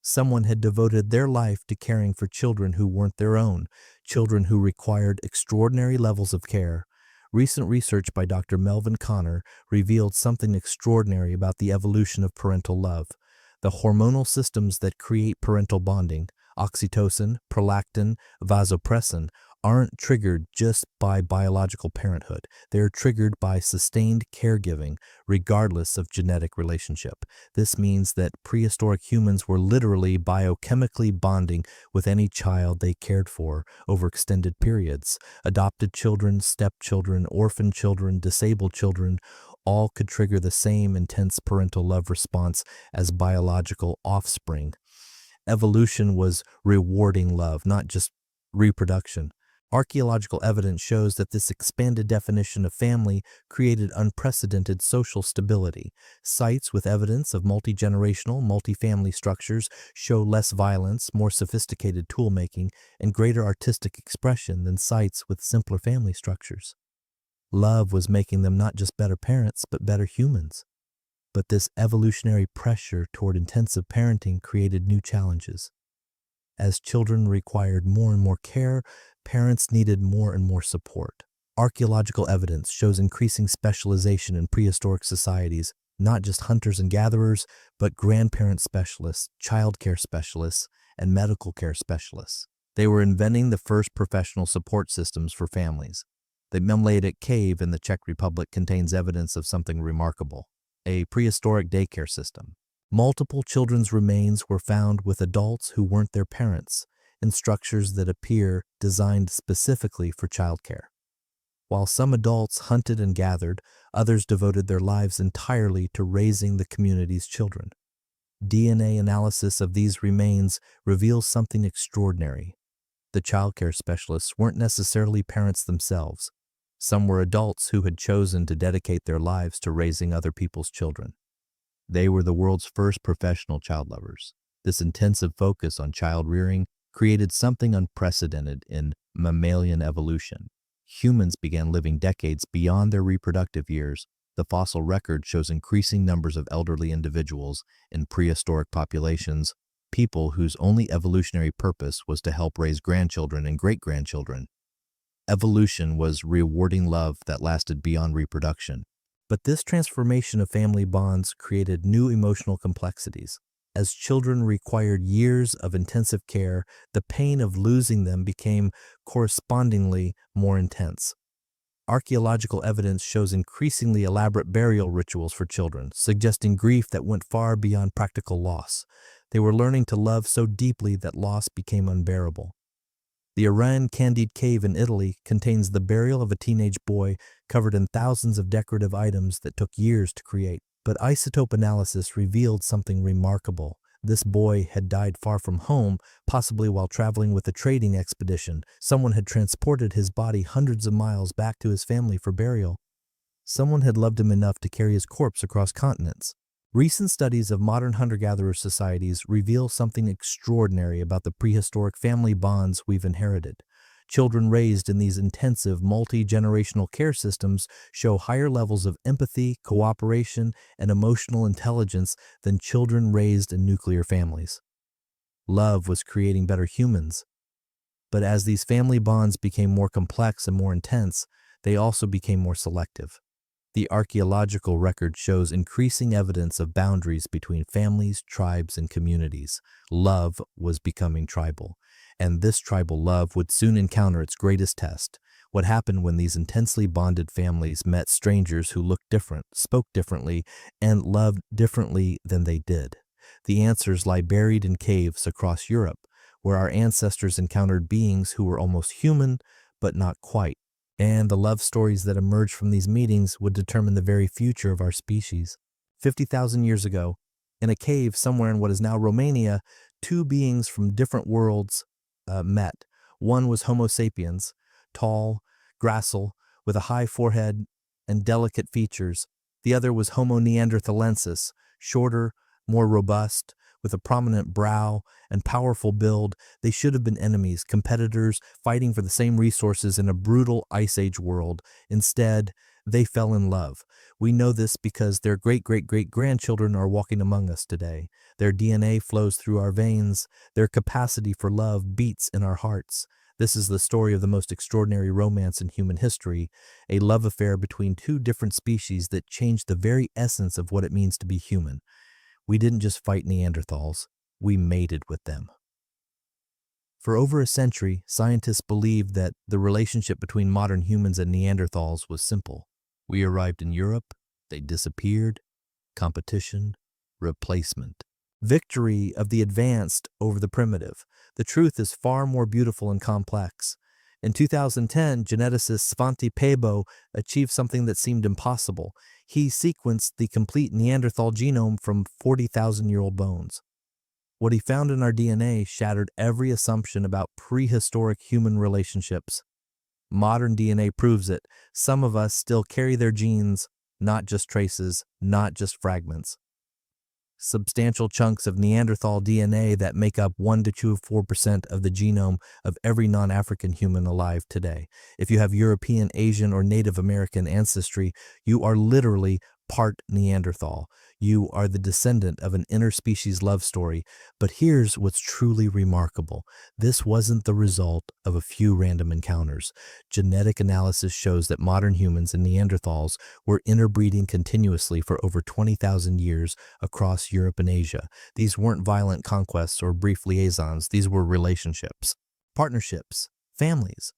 Someone had devoted their life to caring for children who weren't their own, children who required extraordinary levels of care. Recent research by Dr. Melvin Connor revealed something extraordinary about the evolution of parental love. The hormonal systems that create parental bonding, oxytocin, prolactin, vasopressin, aren't triggered just by biological parenthood. They're triggered by sustained caregiving, regardless of genetic relationship. This means that prehistoric humans were literally biochemically bonding with any child they cared for over extended periods. Adopted children, stepchildren, orphan children, disabled children, all could trigger the same intense parental love response as biological offspring. Evolution was rewarding love, not just reproduction. Archaeological evidence shows that this expanded definition of family created unprecedented social stability. Sites with evidence of multi-generational, multi-family structures show less violence, more sophisticated tool-making, and greater artistic expression than sites with simpler family structures. Love was making them not just better parents, but better humans. But this evolutionary pressure toward intensive parenting created new challenges. As children required more and more care, parents needed more and more support. Archaeological evidence shows increasing specialization in prehistoric societies, not just hunters and gatherers, but grandparent specialists, child care specialists, and medical care specialists. They were inventing the first professional support systems for families. The Paleolithic cave in the Czech Republic contains evidence of something remarkable: a prehistoric daycare system. Multiple children's remains were found with adults who weren't their parents, in structures that appear designed specifically for childcare. While some adults hunted and gathered, others devoted their lives entirely to raising the community's children. DNA analysis of these remains reveals something extraordinary. The childcare specialists weren't necessarily parents themselves. Some were adults who had chosen to dedicate their lives to raising other people's children. They were the world's first professional child lovers. This intensive focus on child rearing created something unprecedented in mammalian evolution. Humans began living decades beyond their reproductive years. The fossil record shows increasing numbers of elderly individuals in prehistoric populations, people whose only evolutionary purpose was to help raise grandchildren and great-grandchildren. Evolution was rewarding love that lasted beyond reproduction. But this transformation of family bonds created new emotional complexities. As children required years of intensive care, the pain of losing them became correspondingly more intense. Archaeological evidence shows increasingly elaborate burial rituals for children, suggesting grief that went far beyond practical loss. They were learning to love so deeply that loss became unbearable. The Iran Candide Cave in Italy contains the burial of a teenage boy covered in thousands of decorative items that took years to create. But isotope analysis revealed something remarkable. This boy had died far from home, possibly while traveling with a trading expedition. Someone had transported his body hundreds of miles back to his family for burial. Someone had loved him enough to carry his corpse across continents. Recent studies of modern hunter-gatherer societies reveal something extraordinary about the prehistoric family bonds we've inherited. Children raised in these intensive, multi-generational care systems show higher levels of empathy, cooperation, and emotional intelligence than children raised in nuclear families. Love was creating better humans. But as these family bonds became more complex and more intense, they also became more selective. The archaeological record shows increasing evidence of boundaries between families, tribes, and communities. Love was becoming tribal, and this tribal love would soon encounter its greatest test. What happened when these intensely bonded families met strangers who looked different, spoke differently, and loved differently than they did? The answers lie buried in caves across Europe, where our ancestors encountered beings who were almost human, but not quite. And the love stories that emerged from these meetings would determine the very future of our species. 50,000 years ago, in a cave somewhere in what is now Romania, two beings from different worlds met. One was Homo sapiens, tall, gracile, with a high forehead and delicate features. The other was Homo neanderthalensis, shorter, more robust, with a prominent brow and powerful build. They should have been enemies, competitors, fighting for the same resources in a brutal Ice Age world. Instead, they fell in love. We know this because their great-great-great-grandchildren are walking among us today. Their DNA flows through our veins. Their capacity for love beats in our hearts. This is the story of the most extraordinary romance in human history, a love affair between two different species that changed the very essence of what it means to be human. We didn't just fight Neanderthals, we mated with them. For over a century, scientists believed that the relationship between modern humans and Neanderthals was simple. We arrived in Europe, they disappeared, competition, replacement. Victory of the advanced over the primitive. The truth is far more beautiful and complex. In 2010, geneticist Svante Pääbo achieved something that seemed impossible. He sequenced the complete Neanderthal genome from 40,000-year-old bones. What he found in our DNA shattered every assumption about prehistoric human relationships. Modern DNA proves it. Some of us still carry their genes, not just traces, not just fragments. Substantial chunks of Neanderthal DNA that make up 1 to 4% of the genome of every non-African human alive today. If you have European, Asian, or Native American ancestry, you are literally part Neanderthal. You are the descendant of an interspecies love story. But here's what's truly remarkable. This wasn't the result of a few random encounters. Genetic analysis shows that modern humans and Neanderthals were interbreeding continuously for over 20,000 years across Europe and Asia. These weren't violent conquests or brief liaisons. These were relationships, partnerships, families.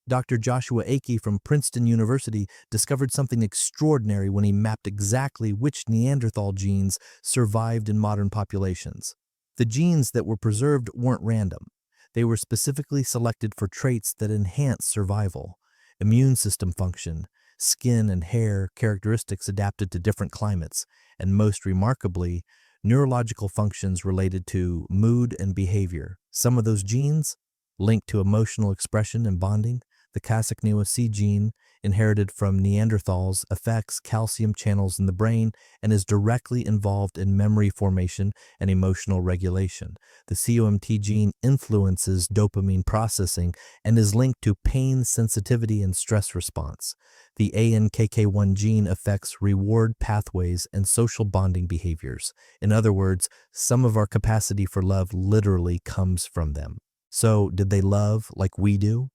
Dr. Joshua Akey from Princeton University discovered something extraordinary when he mapped exactly which Neanderthal genes survived in modern populations. The genes that were preserved weren't random. They were specifically selected for traits that enhance survival, immune system function, skin and hair characteristics adapted to different climates, and most remarkably, neurological functions related to mood and behavior. Some of those genes linked to emotional expression and bonding. The Casaknewa-C gene, inherited from Neanderthals, affects calcium channels in the brain and is directly involved in memory formation and emotional regulation. The COMT gene influences dopamine processing and is linked to pain sensitivity and stress response. The ANKK1 gene affects reward pathways and social bonding behaviors. In other words, some of our capacity for love literally comes from them. So, did they love like we do?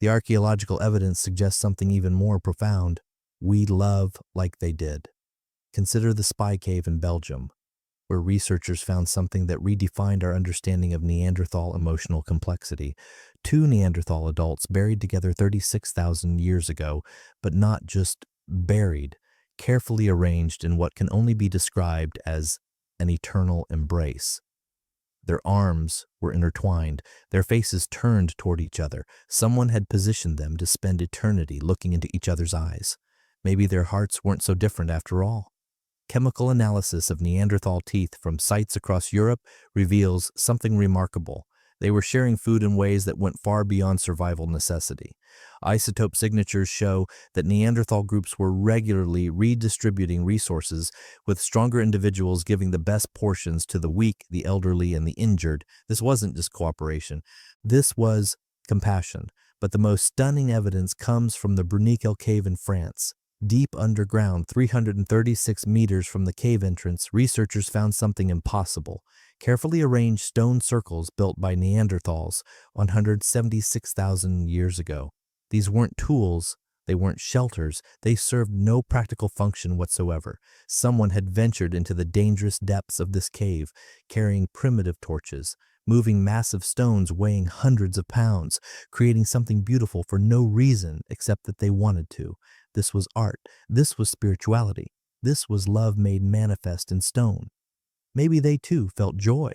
The archaeological evidence suggests something even more profound. We love like they did. Consider the Spy Cave in Belgium, where researchers found something that redefined our understanding of Neanderthal emotional complexity. Two Neanderthal adults buried together 36,000 years ago, but not just buried, carefully arranged in what can only be described as an eternal embrace. Their arms were intertwined, their faces turned toward each other. Someone had positioned them to spend eternity looking into each other's eyes. Maybe their hearts weren't so different after all. Chemical analysis of Neanderthal teeth from sites across Europe reveals something remarkable. They were sharing food in ways that went far beyond survival necessity. Isotope signatures show that Neanderthal groups were regularly redistributing resources, with stronger individuals giving the best portions to the weak, the elderly, and the injured. This wasn't just cooperation. This was compassion. But the most stunning evidence comes from the Bruniquel Cave in France. Deep underground, 336 meters from the cave entrance, researchers found something impossible. Carefully arranged stone circles built by Neanderthals 176,000 years ago. These weren't tools, they weren't shelters, they served no practical function whatsoever. Someone had ventured into the dangerous depths of this cave, carrying primitive torches, moving massive stones weighing hundreds of pounds, creating something beautiful for no reason except that they wanted to. This was art. This was spirituality. This was love made manifest in stone. Maybe they too felt joy,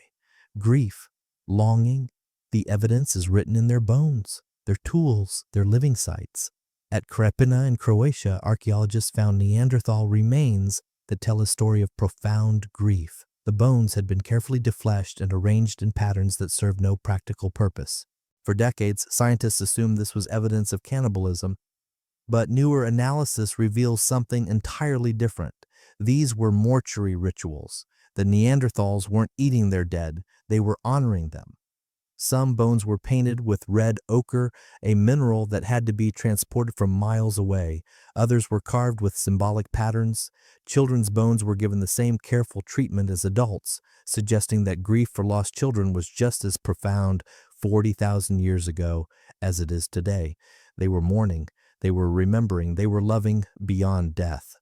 grief, longing. The evidence is written in their bones, their tools, their living sites. At Krepina in Croatia, archaeologists found Neanderthal remains that tell a story of profound grief. The bones had been carefully defleshed and arranged in patterns that served no practical purpose. For decades, scientists assumed this was evidence of cannibalism, but newer analysis reveals something entirely different. These were mortuary rituals. The Neanderthals weren't eating their dead, they were honoring them. Some bones were painted with red ochre, a mineral that had to be transported from miles away. Others were carved with symbolic patterns. Children's bones were given the same careful treatment as adults, suggesting that grief for lost children was just as profound 40,000 years ago as it is today. They were mourning, they were remembering, they were loving beyond death.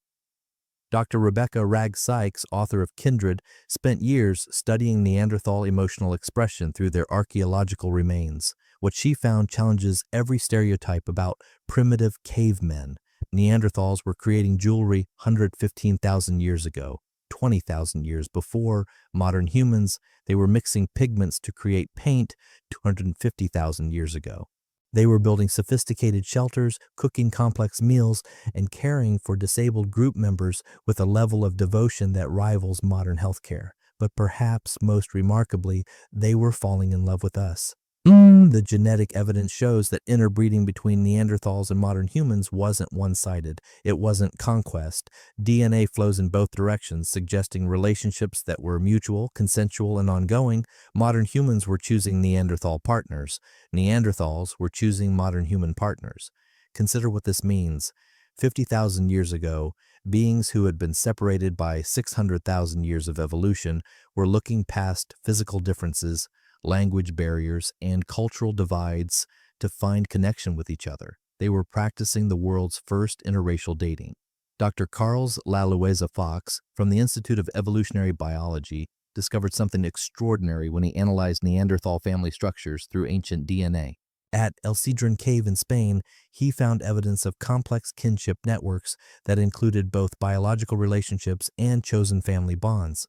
Dr. Rebecca Ragg Sykes, author of Kindred, spent years studying Neanderthal emotional expression through their archaeological remains. What she found challenges every stereotype about primitive cavemen. Neanderthals were creating jewelry 115,000 years ago, 20,000 years before modern humans. They were mixing pigments to create paint 250,000 years ago. They were building sophisticated shelters, cooking complex meals, and caring for disabled group members with a level of devotion that rivals modern healthcare. But perhaps most remarkably, they were falling in love with us. The genetic evidence shows that interbreeding between Neanderthals and modern humans wasn't one-sided. It wasn't conquest. DNA flows in both directions, suggesting relationships that were mutual, consensual, and ongoing. Modern humans were choosing Neanderthal partners. Neanderthals were choosing modern human partners. Consider what this means. 50,000 years ago, beings who had been separated by 600,000 years of evolution were looking past physical differences, language barriers, and cultural divides to find connection with each other. They were practicing the world's first interracial dating. Dr. Carles Lalueza Fox, from the Institute of Evolutionary Biology, discovered something extraordinary when he analyzed Neanderthal family structures through ancient DNA. At El Cedron Cave in Spain, he found evidence of complex kinship networks that included both biological relationships and chosen family bonds.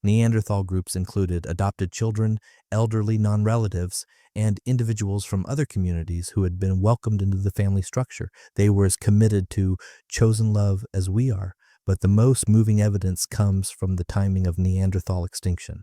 Neanderthal groups included adopted children, elderly non-relatives, and individuals from other communities who had been welcomed into the family structure. They were as committed to chosen love as we are, but the most moving evidence comes from the timing of Neanderthal extinction.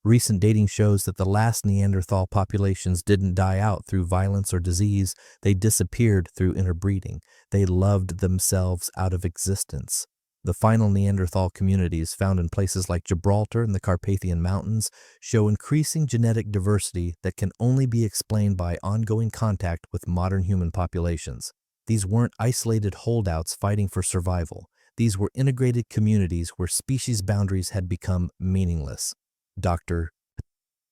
Recent dating shows that the last Neanderthal populations didn't die out through violence or disease, they disappeared through interbreeding. They loved themselves out of existence. The final Neanderthal communities found in places like Gibraltar and the Carpathian Mountains show increasing genetic diversity that can only be explained by ongoing contact with modern human populations. These weren't isolated holdouts fighting for survival. These were integrated communities where species boundaries had become meaningless. Dr.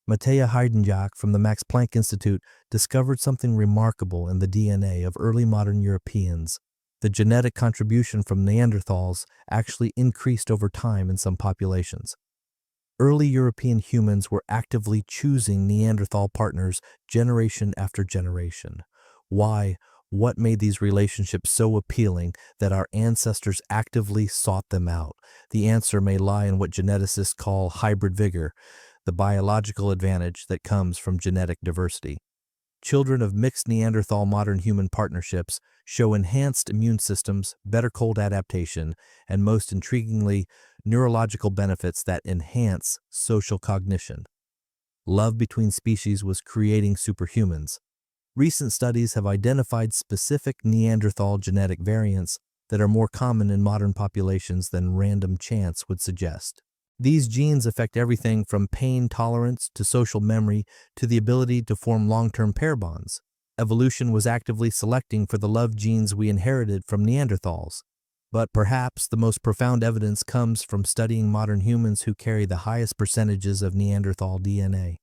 Mattea Heidenjak from the Max Planck Institute discovered something remarkable in the DNA of early modern Europeans. The genetic contribution from Neanderthals actually increased over time in some populations. Early European humans were actively choosing Neanderthal partners generation after generation. Why? What made these relationships so appealing that our ancestors actively sought them out? The answer may lie in what geneticists call hybrid vigor, the biological advantage that comes from genetic diversity. Children of mixed Neanderthal modern human partnerships show enhanced immune systems, better cold adaptation, and most intriguingly, neurological benefits that enhance social cognition. Love between species was creating superhumans. Recent studies have identified specific Neanderthal genetic variants that are more common in modern populations than random chance would suggest. These genes affect everything from pain tolerance to social memory to the ability to form long-term pair bonds. Evolution was actively selecting for the love genes we inherited from Neanderthals. But perhaps the most profound evidence comes from studying modern humans who carry the highest percentages of Neanderthal DNA.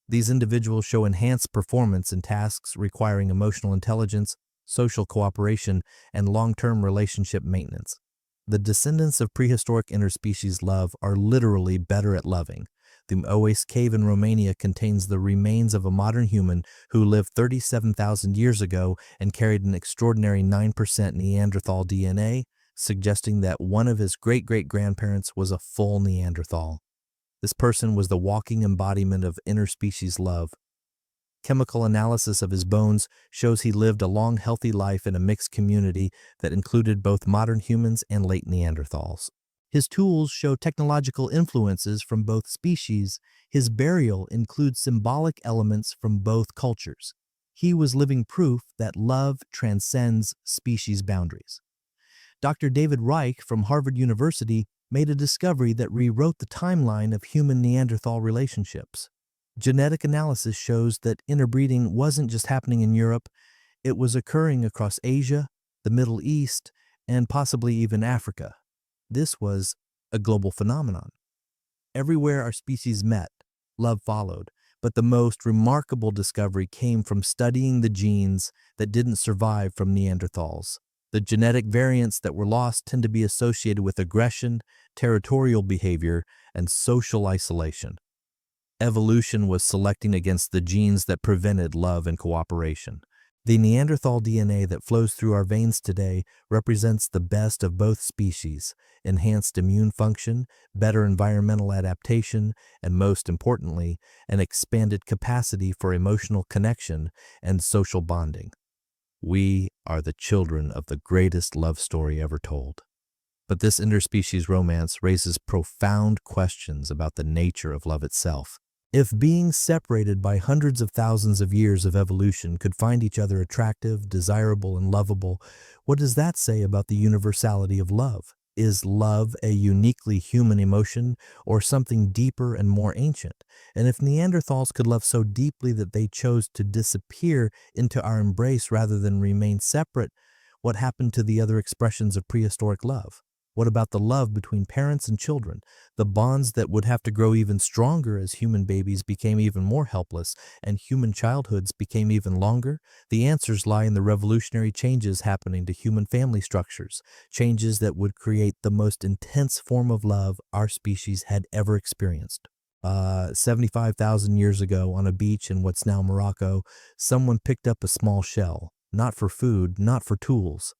These individuals show enhanced performance in tasks requiring emotional intelligence, social cooperation, and long-term relationship maintenance. The descendants of prehistoric interspecies love are literally better at loving. The Oase Cave in Romania contains the remains of a modern human who lived 37,000 years ago and carried an extraordinary 9% Neanderthal DNA, suggesting that one of his great-great-grandparents was a full Neanderthal. This person was the walking embodiment of interspecies love. Chemical analysis of his bones shows he lived a long, healthy life in a mixed community that included both modern humans and late Neanderthals. His tools show technological influences from both species. His burial includes symbolic elements from both cultures. He was living proof that love transcends species boundaries. Dr. David Reich from Harvard University made a discovery that rewrote the timeline of human-Neanderthal relationships. Genetic analysis shows that interbreeding wasn't just happening in Europe, it was occurring across Asia, the Middle East, and possibly even Africa. This was a global phenomenon. Everywhere our species met, love followed. But the most remarkable discovery came from studying the genes that didn't survive from Neanderthals. The genetic variants that were lost tend to be associated with aggression, territorial behavior, and social isolation. Evolution was selecting against the genes that prevented love and cooperation. The Neanderthal DNA that flows through our veins today represents the best of both species: enhanced immune function, better environmental adaptation, and most importantly, an expanded capacity for emotional connection and social bonding. We are the children of the greatest love story ever told. But this interspecies romance raises profound questions about the nature of love itself. If beings separated by hundreds of thousands of years of evolution could find each other attractive, desirable, and lovable, what does that say about the universality of love? Is love a uniquely human emotion or something deeper and more ancient? And if Neanderthals could love so deeply that they chose to disappear into our embrace rather than remain separate, what happened to the other expressions of prehistoric love? What about the love between parents and children, the bonds that would have to grow even stronger as human babies became even more helpless and human childhoods became even longer? The answers lie in the revolutionary changes happening to human family structures, changes that would create the most intense form of love our species had ever experienced. 75,000 years ago on a beach in what's now Morocco, someone picked up a small shell, not for food, not for tools.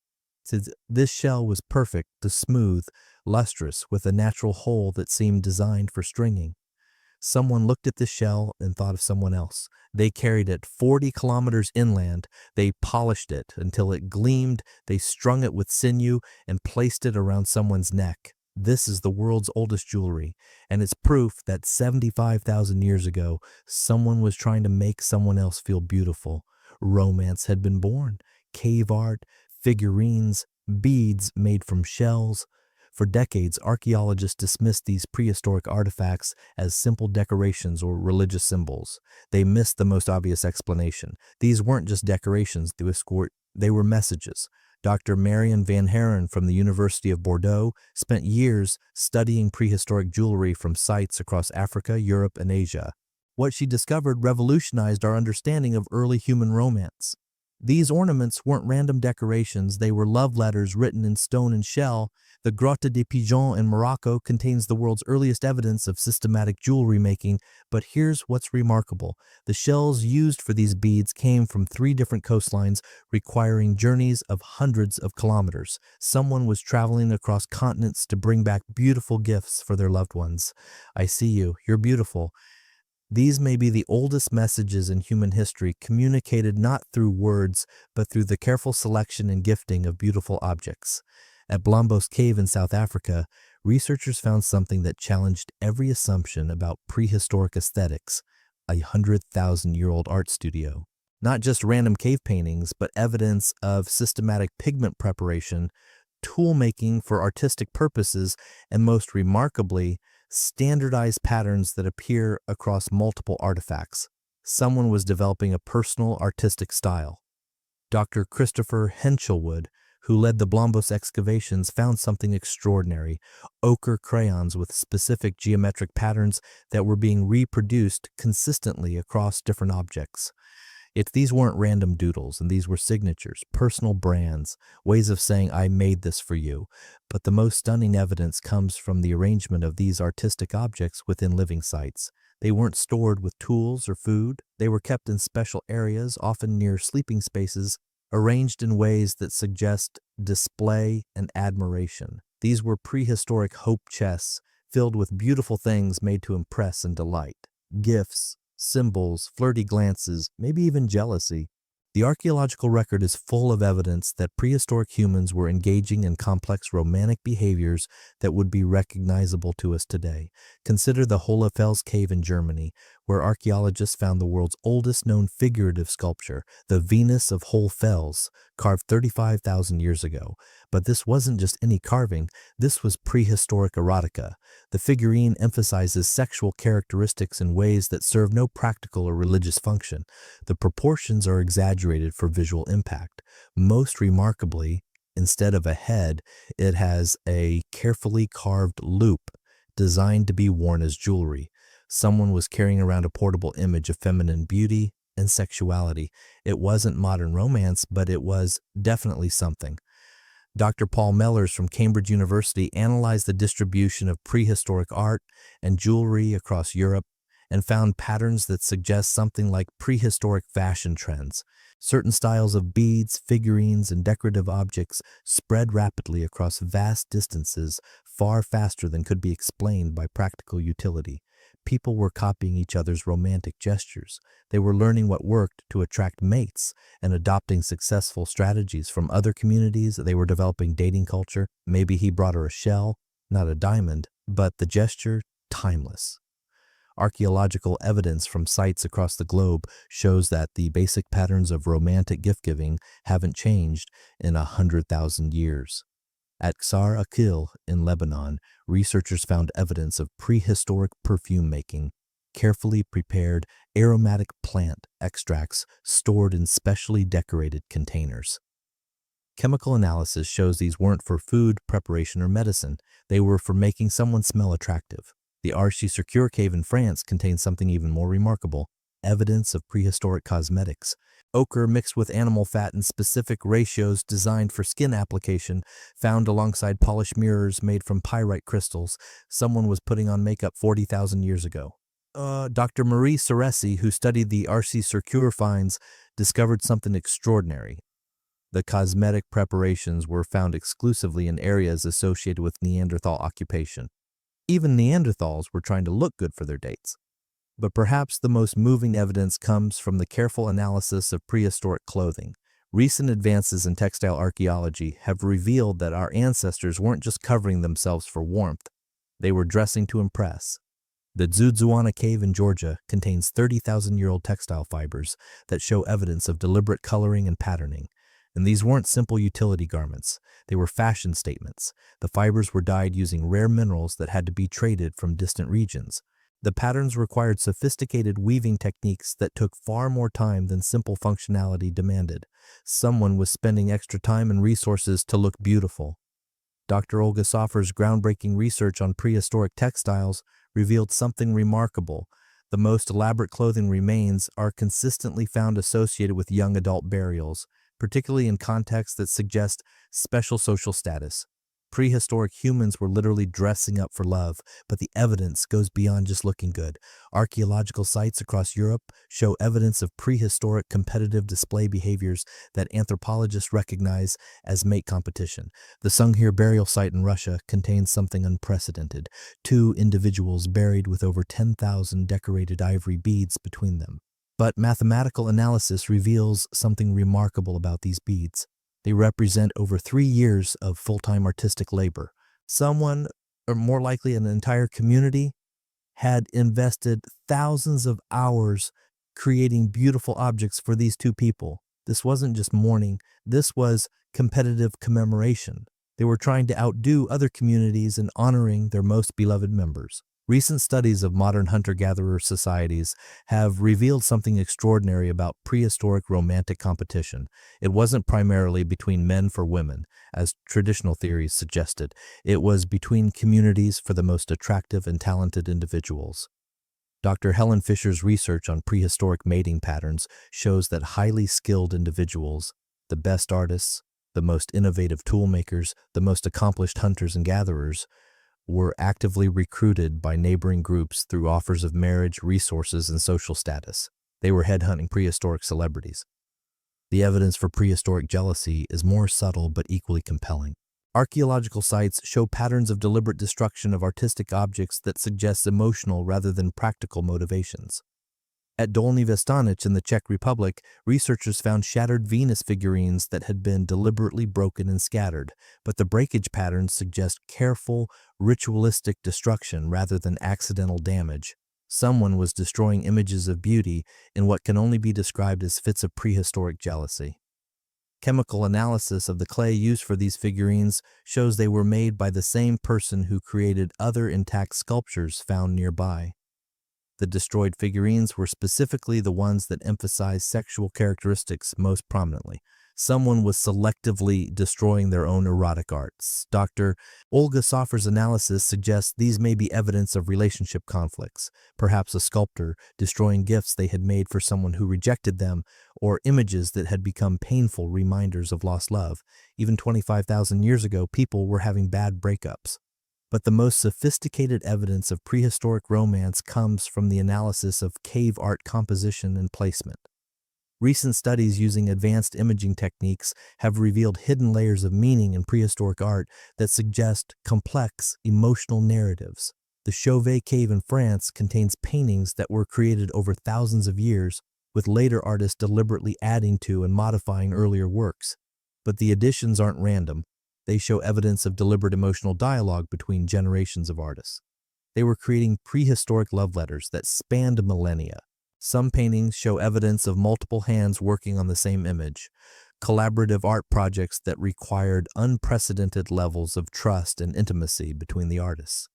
This shell was perfect, smooth, lustrous, with a natural hole that seemed designed for stringing. Someone looked at the shell and thought of someone else. They carried it 40 kilometers inland. They polished it until it gleamed. They strung it with sinew and placed it around someone's neck. This is the world's oldest jewelry, and it's proof that 75,000 years ago, someone was trying to make someone else feel beautiful. Romance had been born. Cave art, figurines, beads made from shells. For decades, archaeologists dismissed these prehistoric artifacts as simple decorations or religious symbols. They missed the most obvious explanation. These weren't just decorations, they were messages. Dr. Marion Van Haren from the University of Bordeaux spent years studying prehistoric jewelry from sites across Africa, Europe, and Asia. What she discovered revolutionized our understanding of early human romance. These ornaments weren't random decorations, they were love letters written in stone and shell. The Grotte de Pigeon in Morocco contains the world's earliest evidence of systematic jewelry making, but here's what's remarkable. The shells used for these beads came from 3 different coastlines, requiring journeys of hundreds of kilometers. Someone was traveling across continents to bring back beautiful gifts for their loved ones. I see you, you're beautiful. These may be the oldest messages in human history, communicated not through words, but through the careful selection and gifting of beautiful objects. At Blombos Cave in South Africa, researchers found something that challenged every assumption about prehistoric aesthetics: a 100,000-year-old art studio. Not just random cave paintings, but evidence of systematic pigment preparation, tool making for artistic purposes, and most remarkably, standardized patterns that appear across multiple artifacts. Someone was developing a personal artistic style. Dr. Christopher Henshelwood, who led the Blombos excavations, found something extraordinary: ochre crayons with specific geometric patterns that were being reproduced consistently across different objects. These weren't random doodles, and these were signatures, personal brands, ways of saying, I made this for you. But the most stunning evidence comes from the arrangement of these artistic objects within living sites. They weren't stored with tools or food. They were kept in special areas, often near sleeping spaces, arranged in ways that suggest display and admiration. These were prehistoric hope chests filled with beautiful things made to impress and delight. Gifts, symbols, flirty glances, maybe even jealousy. The archaeological record is full of evidence that prehistoric humans were engaging in complex romantic behaviors that would be recognizable to us today. Consider the Hohlefels cave in Germany, where archaeologists found the world's oldest known figurative sculpture, the Venus of Hohlfels, carved 35,000 years ago. But this wasn't just any carving, this was prehistoric erotica. The figurine emphasizes sexual characteristics in ways that serve no practical or religious function. The proportions are exaggerated for visual impact. Most remarkably, instead of a head, it has a carefully carved loop designed to be worn as jewelry. Someone was carrying around a portable image of feminine beauty and sexuality. It wasn't modern romance, but it was definitely something. Dr. Paul Mellers from Cambridge University analyzed the distribution of prehistoric art and jewelry across Europe and found patterns that suggest something like prehistoric fashion trends. Certain styles of beads, figurines, and decorative objects spread rapidly across vast distances, far faster than could be explained by practical utility. People were copying each other's romantic gestures. They were learning what worked to attract mates and adopting successful strategies from other communities. They were developing dating culture. Maybe he brought her a shell, not a diamond, but the gesture, timeless. Archaeological evidence from sites across the globe shows that the basic patterns of romantic gift-giving haven't changed in 100,000 years. At Ksar Akil in Lebanon, researchers found evidence of prehistoric perfume making, carefully prepared aromatic plant extracts stored in specially decorated containers. Chemical analysis shows these weren't for food preparation or medicine. They were for making someone smell attractive. The Archaeologists cave in France contains something even more remarkable, evidence of prehistoric cosmetics. Ochre mixed with animal fat in specific ratios designed for skin application, found alongside polished mirrors made from pyrite crystals. Someone was putting on makeup 40,000 years ago. Dr. Marie Ceresi, who studied the Archaeologists finds, discovered something extraordinary. The cosmetic preparations were found exclusively in areas associated with Neanderthal occupation. Even Neanderthals were trying to look good for their dates. But perhaps the most moving evidence comes from the careful analysis of prehistoric clothing. Recent advances in textile archaeology have revealed that our ancestors weren't just covering themselves for warmth, they were dressing to impress. The Dzudzuana cave in Georgia contains 30,000-year-old textile fibers that show evidence of deliberate coloring and patterning. And these weren't simple utility garments, they were fashion statements. The fibers were dyed using rare minerals that had to be traded from distant regions. The patterns required sophisticated weaving techniques that took far more time than simple functionality demanded. Someone was spending extra time and resources to look beautiful. Dr. Olga Soffer's groundbreaking research on prehistoric textiles revealed something remarkable. The most elaborate clothing remains are consistently found associated with young adult burials, particularly in contexts that suggest special social status. Prehistoric humans were literally dressing up for love, but the evidence goes beyond just looking good. Archaeological sites across Europe show evidence of prehistoric competitive display behaviors that anthropologists recognize as mate competition. The Sunghir burial site in Russia contains something unprecedented. 2 individuals buried with over 10,000 decorated ivory beads between them. But mathematical analysis reveals something remarkable about these beads. They represent over 3 years of full-time artistic labor. Someone, or more likely an entire community, had invested thousands of hours creating beautiful objects for these 2 people. This wasn't just mourning, this was competitive commemoration. They were trying to outdo other communities in honoring their most beloved members. Recent studies of modern hunter-gatherer societies have revealed something extraordinary about prehistoric romantic competition. It wasn't primarily between men for women, as traditional theories suggested. It was between communities for the most attractive and talented individuals. Dr. Helen Fisher's research on prehistoric mating patterns shows that highly skilled individuals, the best artists, the most innovative toolmakers, the most accomplished hunters and gatherers, were actively recruited by neighboring groups through offers of marriage, resources, and social status. They were headhunting prehistoric celebrities. The evidence for prehistoric jealousy is more subtle but equally compelling. Archaeological sites show patterns of deliberate destruction of artistic objects that suggest emotional rather than practical motivations. At Dolní Věstonice in the Czech Republic, researchers found shattered Venus figurines that had been deliberately broken and scattered, but the breakage patterns suggest careful, ritualistic destruction rather than accidental damage. Someone was destroying images of beauty in what can only be described as fits of prehistoric jealousy. Chemical analysis of the clay used for these figurines shows they were made by the same person who created other intact sculptures found nearby. The destroyed figurines were specifically the ones that emphasized sexual characteristics most prominently. Someone was selectively destroying their own erotic arts. Dr. Olga Soffer's analysis suggests these may be evidence of relationship conflicts, perhaps a sculptor destroying gifts they had made for someone who rejected them, or images that had become painful reminders of lost love. Even 25,000 years ago, people were having bad breakups. But the most sophisticated evidence of prehistoric romance comes from the analysis of cave art composition and placement. Recent studies using advanced imaging techniques have revealed hidden layers of meaning in prehistoric art that suggest complex, emotional narratives. The Chauvet Cave in France contains paintings that were created over thousands of years, with later artists deliberately adding to and modifying earlier works. But the additions aren't random. They show evidence of deliberate emotional dialogue between generations of artists. They were creating prehistoric love letters that spanned millennia. Some paintings show evidence of multiple hands working on the same image, collaborative art projects that required unprecedented levels of trust and intimacy between the artists.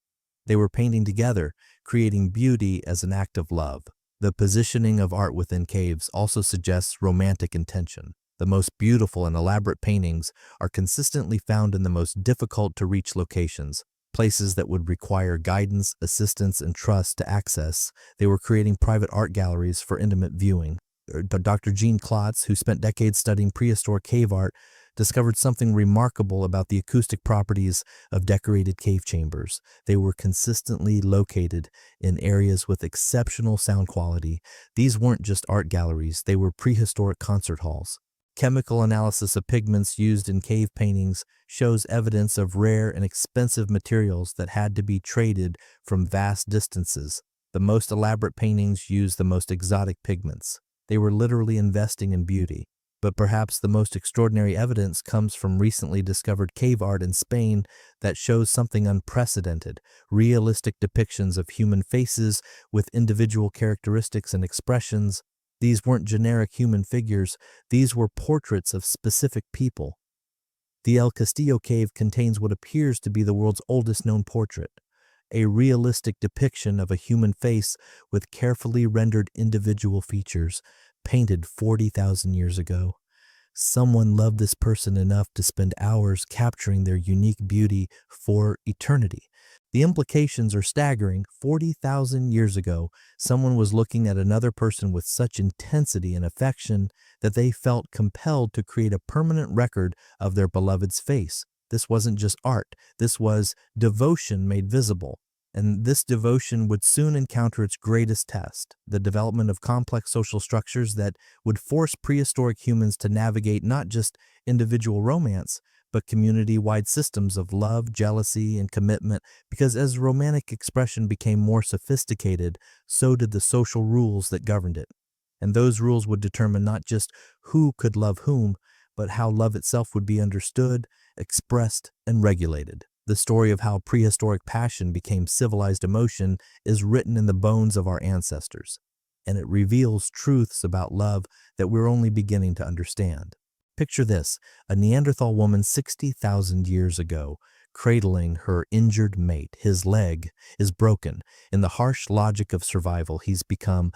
They were painting together, creating beauty as an act of love. The positioning of art within caves also suggests romantic intention. The most beautiful and elaborate paintings are consistently found in the most difficult-to-reach locations, places that would require guidance, assistance, and trust to access. They were creating private art galleries for intimate viewing. Dr. Jean Klotz, who spent decades studying prehistoric cave art, discovered something remarkable about the acoustic properties of decorated cave chambers. They were consistently located in areas with exceptional sound quality. These weren't just art galleries, they were prehistoric concert halls. Chemical analysis of pigments used in cave paintings shows evidence of rare and expensive materials that had to be traded from vast distances. The most elaborate paintings used the most exotic pigments. They were literally investing in beauty. But perhaps the most extraordinary evidence comes from recently discovered cave art in Spain that shows something unprecedented, realistic depictions of human faces with individual characteristics and expressions. These weren't generic human figures, these were portraits of specific people. The El Castillo cave contains what appears to be the world's oldest known portrait, a realistic depiction of a human face with carefully rendered individual features, painted 40,000 years ago. Someone loved this person enough to spend hours capturing their unique beauty for eternity. The implications are staggering. 40,000 years ago, someone was looking at another person with such intensity and affection that they felt compelled to create a permanent record of their beloved's face. This wasn't just art. This was devotion made visible. And this devotion would soon encounter its greatest test, the development of complex social structures that would force prehistoric humans to navigate not just individual romance, but community-wide systems of love, jealousy, and commitment, because as romantic expression became more sophisticated, so did the social rules that governed it. And those rules would determine not just who could love whom, but how love itself would be understood, expressed, and regulated. The story of how prehistoric passion became civilized emotion is written in the bones of our ancestors, and it reveals truths about love that we're only beginning to understand. Picture this, a Neanderthal woman 60,000 years ago, cradling her injured mate. His leg is broken. In the harsh logic of survival, he's become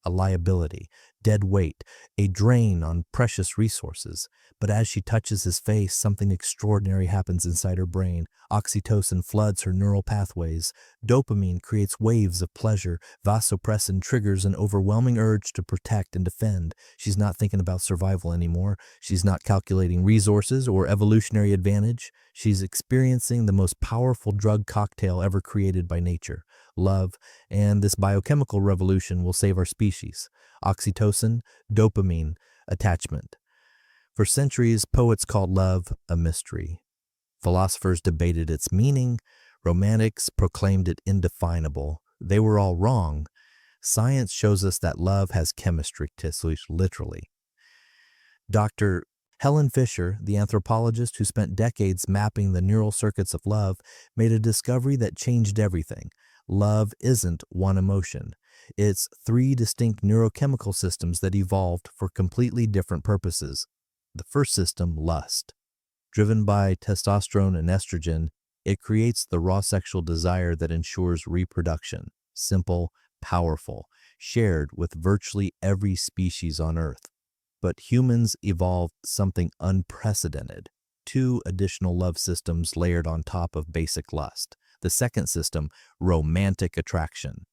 a liability, dead weight, a drain on precious resources. But as she touches his face, something extraordinary happens inside her brain. Oxytocin floods her neural pathways. Dopamine creates waves of pleasure. Vasopressin triggers an overwhelming urge to protect and defend. She's not thinking about survival anymore. She's not calculating resources or evolutionary advantage. She's experiencing the most powerful drug cocktail ever created by nature, love, and this biochemical revolution will save our species. Oxytocin, dopamine, attachment. For centuries, poets called love a mystery. Philosophers debated its meaning. Romantics proclaimed it indefinable. They were all wrong. Science shows us that love has chemistry, literally. Dr. Helen Fisher, the anthropologist who spent decades mapping the neural circuits of love, made a discovery that changed everything. Love isn't one emotion. It's three distinct neurochemical systems that evolved for completely different purposes. The first system, lust. Driven by testosterone and estrogen, it creates the raw sexual desire that ensures reproduction. Simple, powerful, shared with virtually every species on Earth. But humans evolved something unprecedented. Two additional love systems layered on top of basic lust. The second system, romantic attraction.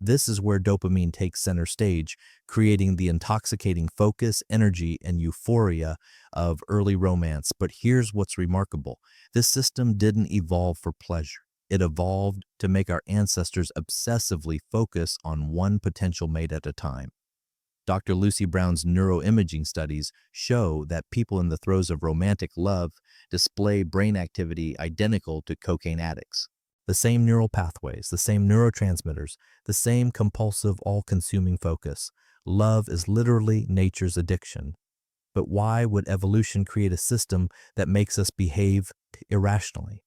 This is where dopamine takes center stage, creating the intoxicating focus, energy, and euphoria of early romance. But here's what's remarkable. This system didn't evolve for pleasure. It evolved to make our ancestors obsessively focus on one potential mate at a time. Dr. Lucy Brown's neuroimaging studies show that people in the throes of romantic love display brain activity identical to cocaine addicts. The same neural pathways, the same neurotransmitters, the same compulsive, all-consuming focus. Love is literally nature's addiction. But why would evolution create a system that makes us behave irrationally?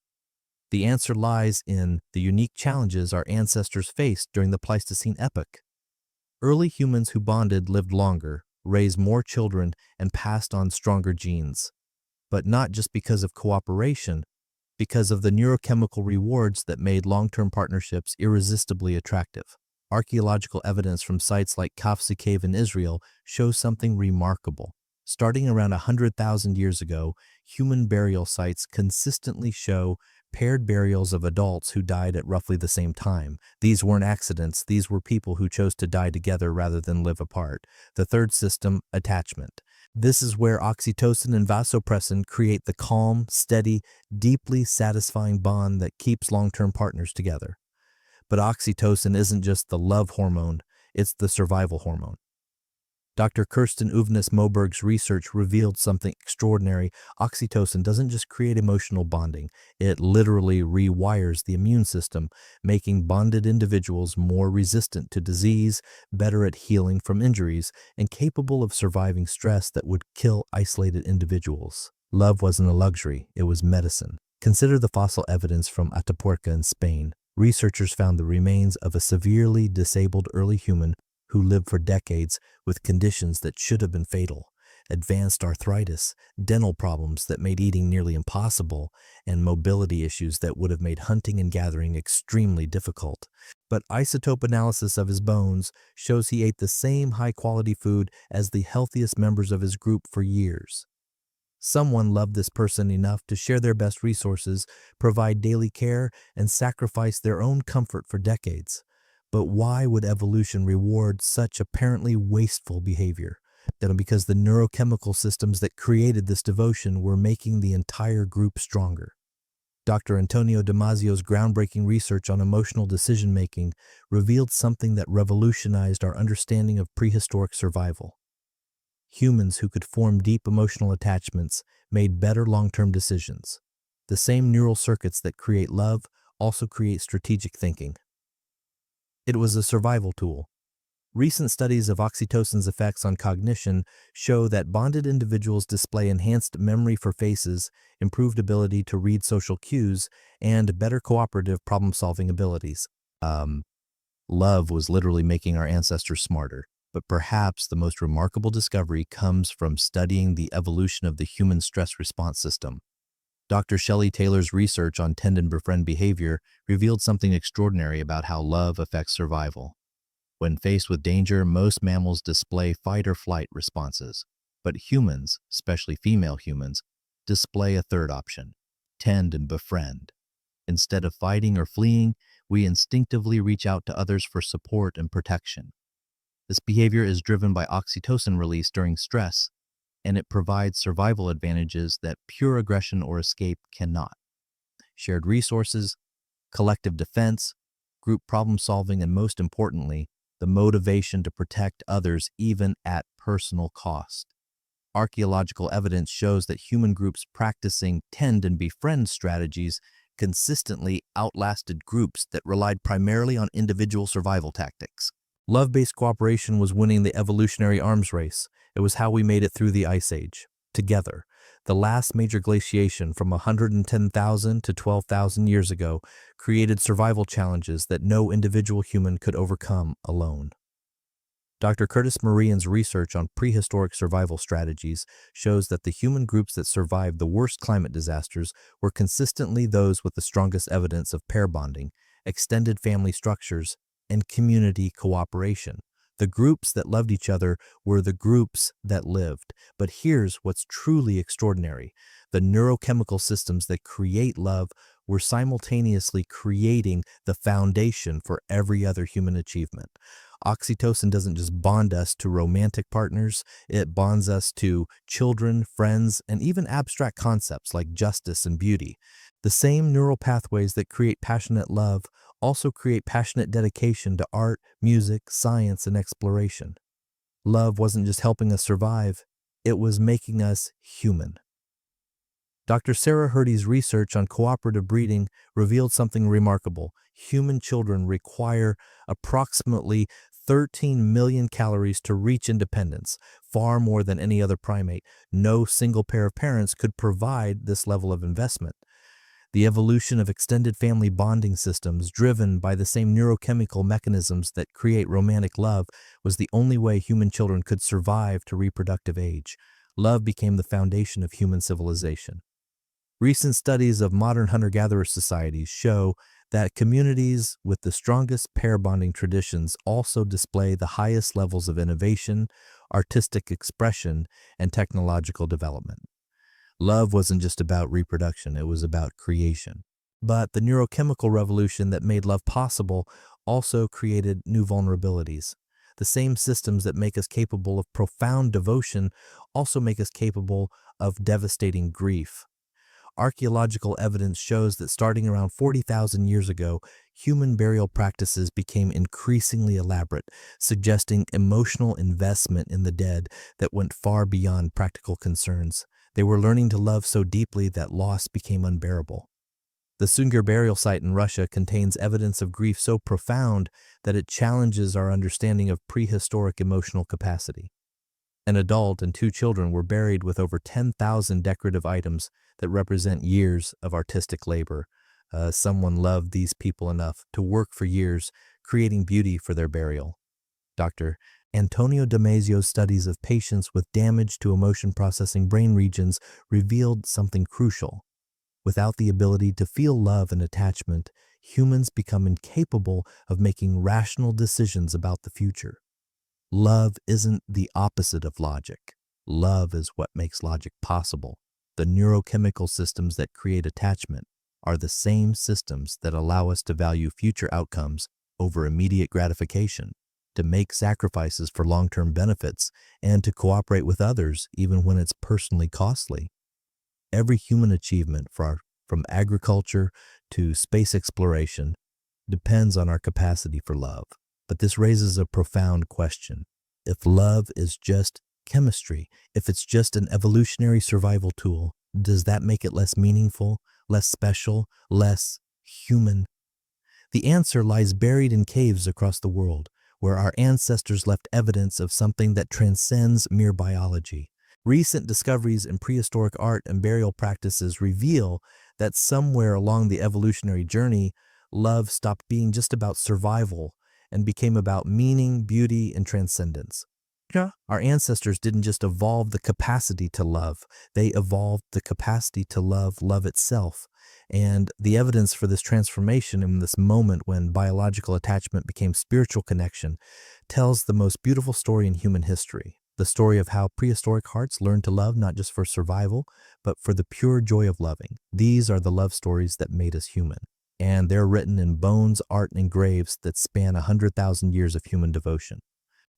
The answer lies in the unique challenges our ancestors faced during the Pleistocene epoch. Early humans who bonded lived longer, raised more children, and passed on stronger genes. But not just because of cooperation, because of the neurochemical rewards that made long-term partnerships irresistibly attractive. Archaeological evidence from sites like Kafsi Cave in Israel shows something remarkable. Starting around 100,000 years ago, human burial sites consistently show paired burials of adults who died at roughly the same time. These weren't accidents, these were people who chose to die together rather than live apart. The third system, attachment. This is where oxytocin and vasopressin create the calm, steady, deeply satisfying bond that keeps long-term partners together. But oxytocin isn't just the love hormone, it's the survival hormone. Dr. Kirsten Uvnes Moberg's research revealed something extraordinary. Oxytocin doesn't just create emotional bonding, it literally rewires the immune system, making bonded individuals more resistant to disease, better at healing from injuries, and capable of surviving stress that would kill isolated individuals. Love wasn't a luxury, it was medicine. Consider the fossil evidence from Atapuerca in Spain. Researchers found the remains of a severely disabled early human who lived for decades with conditions that should have been fatal, advanced arthritis, dental problems that made eating nearly impossible, and mobility issues that would have made hunting and gathering extremely difficult. But isotope analysis of his bones shows he ate the same high-quality food as the healthiest members of his group for years. Someone loved this person enough to share their best resources, provide daily care, and sacrifice their own comfort for decades. But why would evolution reward such apparently wasteful behavior? Because the neurochemical systems that created this devotion were making the entire group stronger. Dr. Antonio Damasio's groundbreaking research on emotional decision-making revealed something that revolutionized our understanding of prehistoric survival. Humans who could form deep emotional attachments made better long-term decisions. The same neural circuits that create love also create strategic thinking. It was a survival tool. Recent studies of oxytocin's effects on cognition show that bonded individuals display enhanced memory for faces, improved ability to read social cues, and better cooperative problem-solving abilities. Love was literally making our ancestors smarter. But perhaps the most remarkable discovery comes from studying the evolution of the human stress response system. Dr. Shelley Taylor's research on tend and befriend behavior revealed something extraordinary about how love affects survival. When faced with danger, most mammals display fight or flight responses, but humans, especially female humans, display a third option, tend and befriend. Instead of fighting or fleeing, we instinctively reach out to others for support and protection. This behavior is driven by oxytocin release during stress, and it provides survival advantages that pure aggression or escape cannot. Shared resources, collective defense, group problem solving, and most importantly, the motivation to protect others even at personal cost. Archaeological evidence shows that human groups practicing tend and befriend strategies consistently outlasted groups that relied primarily on individual survival tactics. Love-based cooperation was winning the evolutionary arms race. It was how we made it through the Ice Age, together. The last major glaciation from 110,000 to 12,000 years ago created survival challenges that no individual human could overcome alone. Dr. Curtis Moran's research on prehistoric survival strategies shows that the human groups that survived the worst climate disasters were consistently those with the strongest evidence of pair bonding, extended family structures, and community cooperation. The groups that loved each other were the groups that lived. But here's what's truly extraordinary. The neurochemical systems that create love were simultaneously creating the foundation for every other human achievement. Oxytocin doesn't just bond us to romantic partners, it bonds us to children, friends, and even abstract concepts like justice and beauty. The same neural pathways that create passionate love also create passionate dedication to art, music, science, and exploration. Love wasn't just helping us survive, it was making us human. Dr. Sarah Hurdy's research on cooperative breeding revealed something remarkable. Human children require approximately 13 million calories to reach independence, far more than any other primate. No single pair of parents could provide this level of investment. The evolution of extended family bonding systems, driven by the same neurochemical mechanisms that create romantic love, was the only way human children could survive to reproductive age. Love became the foundation of human civilization. Recent studies of modern hunter-gatherer societies show that communities with the strongest pair bonding traditions also display the highest levels of innovation, artistic expression, and technological development. Love wasn't just about reproduction, it was about creation. But the neurochemical revolution that made love possible also created new vulnerabilities. The same systems that make us capable of profound devotion also make us capable of devastating grief. Archaeological evidence shows that starting around 40,000 years ago, human burial practices became increasingly elaborate, suggesting emotional investment in the dead that went far beyond practical concerns. They were learning to love so deeply that loss became unbearable. The Sungir burial site in Russia contains evidence of grief so profound that it challenges our understanding of prehistoric emotional capacity. An adult and 2 children were buried with over 10,000 decorative items that represent years of artistic labor. Someone loved these people enough to work for years, creating beauty for their burial. Dr. Antonio Damasio's studies of patients with damage to emotion-processing brain regions revealed something crucial. Without the ability to feel love and attachment, humans become incapable of making rational decisions about the future. Love isn't the opposite of logic. Love is what makes logic possible. The neurochemical systems that create attachment are the same systems that allow us to value future outcomes over immediate gratification, to make sacrifices for long-term benefits, and to cooperate with others even when it's personally costly. Every human achievement, from agriculture to space exploration, depends on our capacity for love. But this raises a profound question. If love is just chemistry, if it's just an evolutionary survival tool, does that make it less meaningful, less special, less human? The answer lies buried in caves across the world, where our ancestors left evidence of something that transcends mere biology. Recent discoveries in prehistoric art and burial practices reveal that somewhere along the evolutionary journey, love stopped being just about survival and became about meaning, beauty, and transcendence. Our ancestors didn't just evolve the capacity to love, they evolved the capacity to love love itself. And the evidence for this transformation in this moment when biological attachment became spiritual connection tells the most beautiful story in human history. The story of how prehistoric hearts learned to love not just for survival, but for the pure joy of loving. These are the love stories that made us human. And they're written in bones, art, and graves that span 100,000 years of human devotion.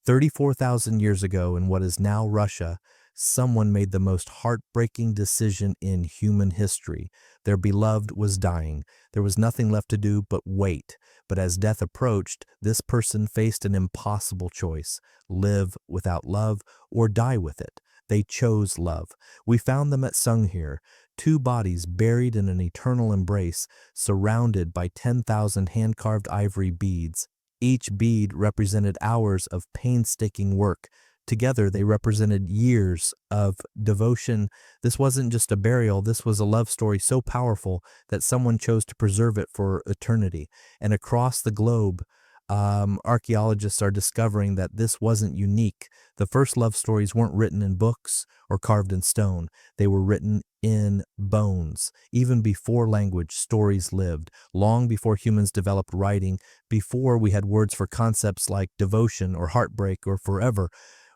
34,000 years ago, in what is now Russia, someone made the most heartbreaking decision in human history. Their beloved was dying. There was nothing left to do but wait. But as death approached, this person faced an impossible choice: live without love or die with it. They chose love. We found them at Sungir, 2 bodies buried in an eternal embrace, surrounded by 10,000 hand-carved ivory beads. Each bead represented hours of painstaking work. Together, they represented years of devotion. This wasn't just a burial, this was a love story so powerful that someone chose to preserve it for eternity. And across the globe, archaeologists are discovering that this wasn't unique. The first love stories weren't written in books or carved in stone. They were written in bones. Even before language, stories lived. Long before humans developed writing, before we had words for concepts like devotion or heartbreak or forever,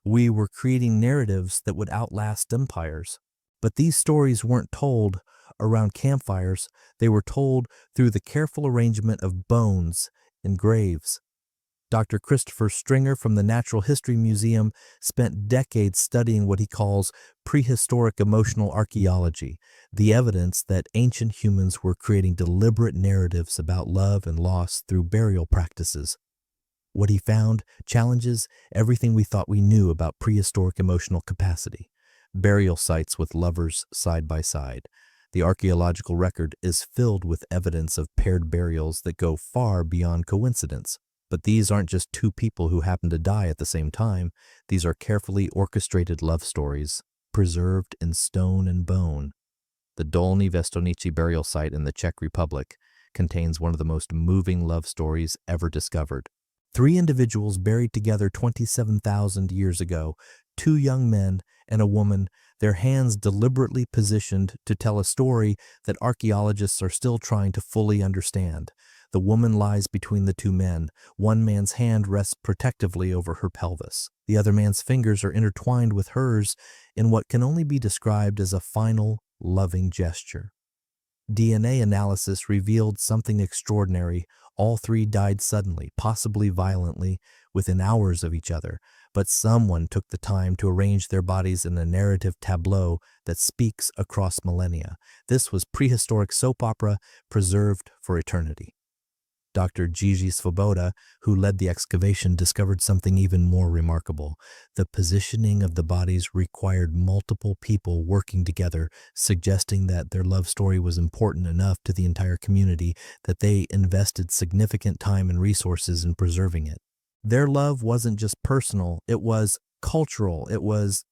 we were creating narratives that would outlast empires. But these stories weren't told around campfires. They were told through the careful arrangement of bones in graves. Dr. Christopher Stringer from the Natural History Museum spent decades studying what he calls prehistoric emotional archaeology, the evidence that ancient humans were creating deliberate narratives about love and loss through burial practices. What he found challenges everything we thought we knew about prehistoric emotional capacity. Burial sites with lovers side by side. The archaeological record is filled with evidence of paired burials that go far beyond coincidence. But these aren't just two people who happen to die at the same time. These are carefully orchestrated love stories, preserved in stone and bone. The Dolní Věstonice burial site in the Czech Republic contains one of the most moving love stories ever discovered. 3 individuals buried together 27,000 years ago, 2 young men and a woman, their hands deliberately positioned to tell a story that archaeologists are still trying to fully understand. The woman lies between the 2 men. One man's hand rests protectively over her pelvis. The other man's fingers are intertwined with hers in what can only be described as a final, loving gesture. DNA analysis revealed something extraordinary. All 3 died suddenly, possibly violently, within hours of each other, but someone took the time to arrange their bodies in a narrative tableau that speaks across millennia. This was prehistoric soap opera preserved for eternity. Dr. Gigi Svoboda, who led the excavation, discovered something even more remarkable. The positioning of the bodies required multiple people working together, suggesting that their love story was important enough to the entire community that they invested significant time and resources in preserving it. Their love wasn't just personal, it was cultural, it was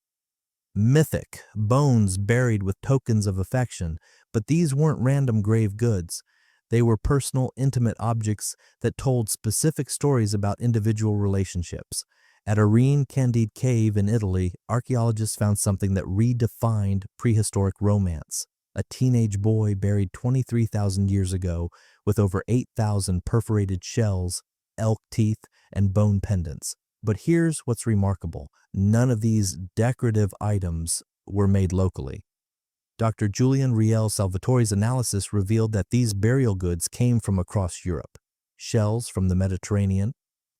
mythic, bones buried with tokens of affection. But these weren't random grave goods. They were personal, intimate objects that told specific stories about individual relationships. At Arene Candide Cave in Italy, archaeologists found something that redefined prehistoric romance. A teenage boy buried 23,000 years ago with over 8,000 perforated shells, elk teeth, and bone pendants. But here's what's remarkable. None of these decorative items were made locally. Dr. Julian Riel Salvatore's analysis revealed that these burial goods came from across Europe. Shells from the Mediterranean,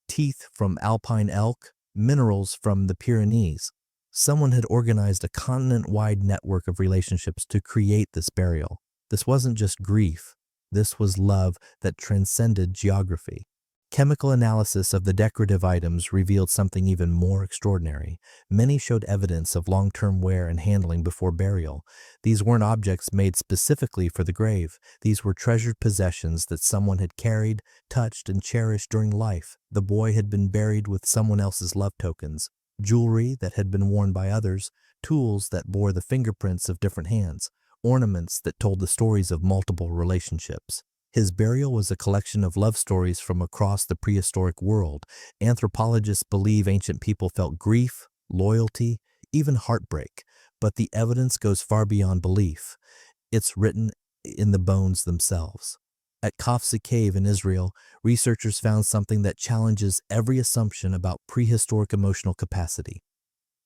teeth from alpine elk, minerals from the Pyrenees. Someone had organized a continent-wide network of relationships to create this burial. This wasn't just grief. This was love that transcended geography. Chemical analysis of the decorative items revealed something even more extraordinary. Many showed evidence of long-term wear and handling before burial. These weren't objects made specifically for the grave. These were treasured possessions that someone had carried, touched, and cherished during life. The boy had been buried with someone else's love tokens, jewelry that had been worn by others, tools that bore the fingerprints of different hands, ornaments that told the stories of multiple relationships. His burial was a collection of love stories from across the prehistoric world. Anthropologists believe ancient people felt grief, loyalty, even heartbreak, but the evidence goes far beyond belief. It's written in the bones themselves. At Kafsi Cave in Israel, researchers found something that challenges every assumption about prehistoric emotional capacity.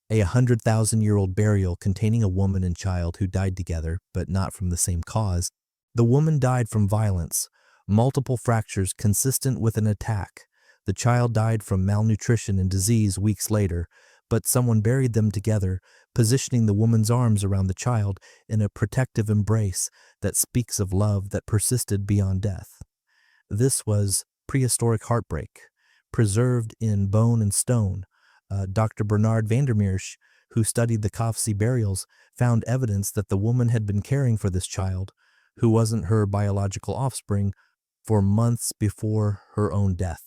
A 100,000-year-old burial containing a woman and child who died together, but not from the same cause. The woman died from violence, multiple fractures consistent with an attack. The child died from malnutrition and disease weeks later, but someone buried them together, positioning the woman's arms around the child in a protective embrace that speaks of love that persisted beyond death. This was prehistoric heartbreak, preserved in bone and stone. Dr. Bernard Vandermeersch, who studied the Kafsi burials, found evidence that the woman had been caring for this child, who wasn't her biological offspring, for months before her own death.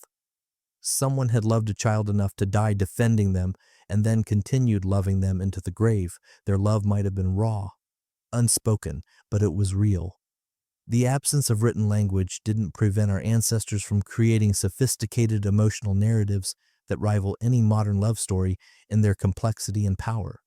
someone had loved a child enough to die defending them and then continued loving them into the grave. Their love might have been raw, unspoken, but it was real. The absence of written language didn't prevent our ancestors from creating sophisticated emotional narratives that rival any modern love story in their complexity and power.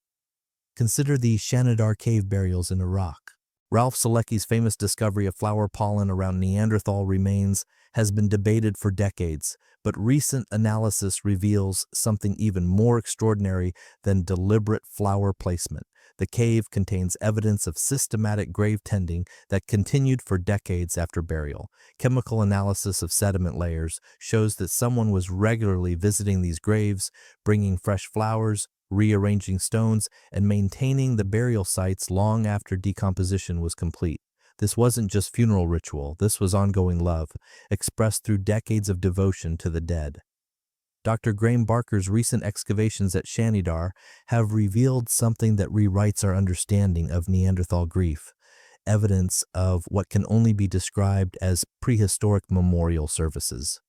Consider the Shanidar cave burials in Iraq. Ralph Selecki's famous discovery of flower pollen around Neanderthal remains has been debated for decades, but recent analysis reveals something even more extraordinary than deliberate flower placement. The cave contains evidence of systematic grave tending that continued for decades after burial. Chemical analysis of sediment layers shows that someone was regularly visiting these graves, bringing fresh flowers, rearranging stones, and maintaining the burial sites long after decomposition was complete. This wasn't just funeral ritual, this was ongoing love, expressed through decades of devotion to the dead. Dr. Graham Barker's recent excavations at Shanidar have revealed something that rewrites our understanding of Neanderthal grief, evidence of what can only be described as prehistoric memorial services.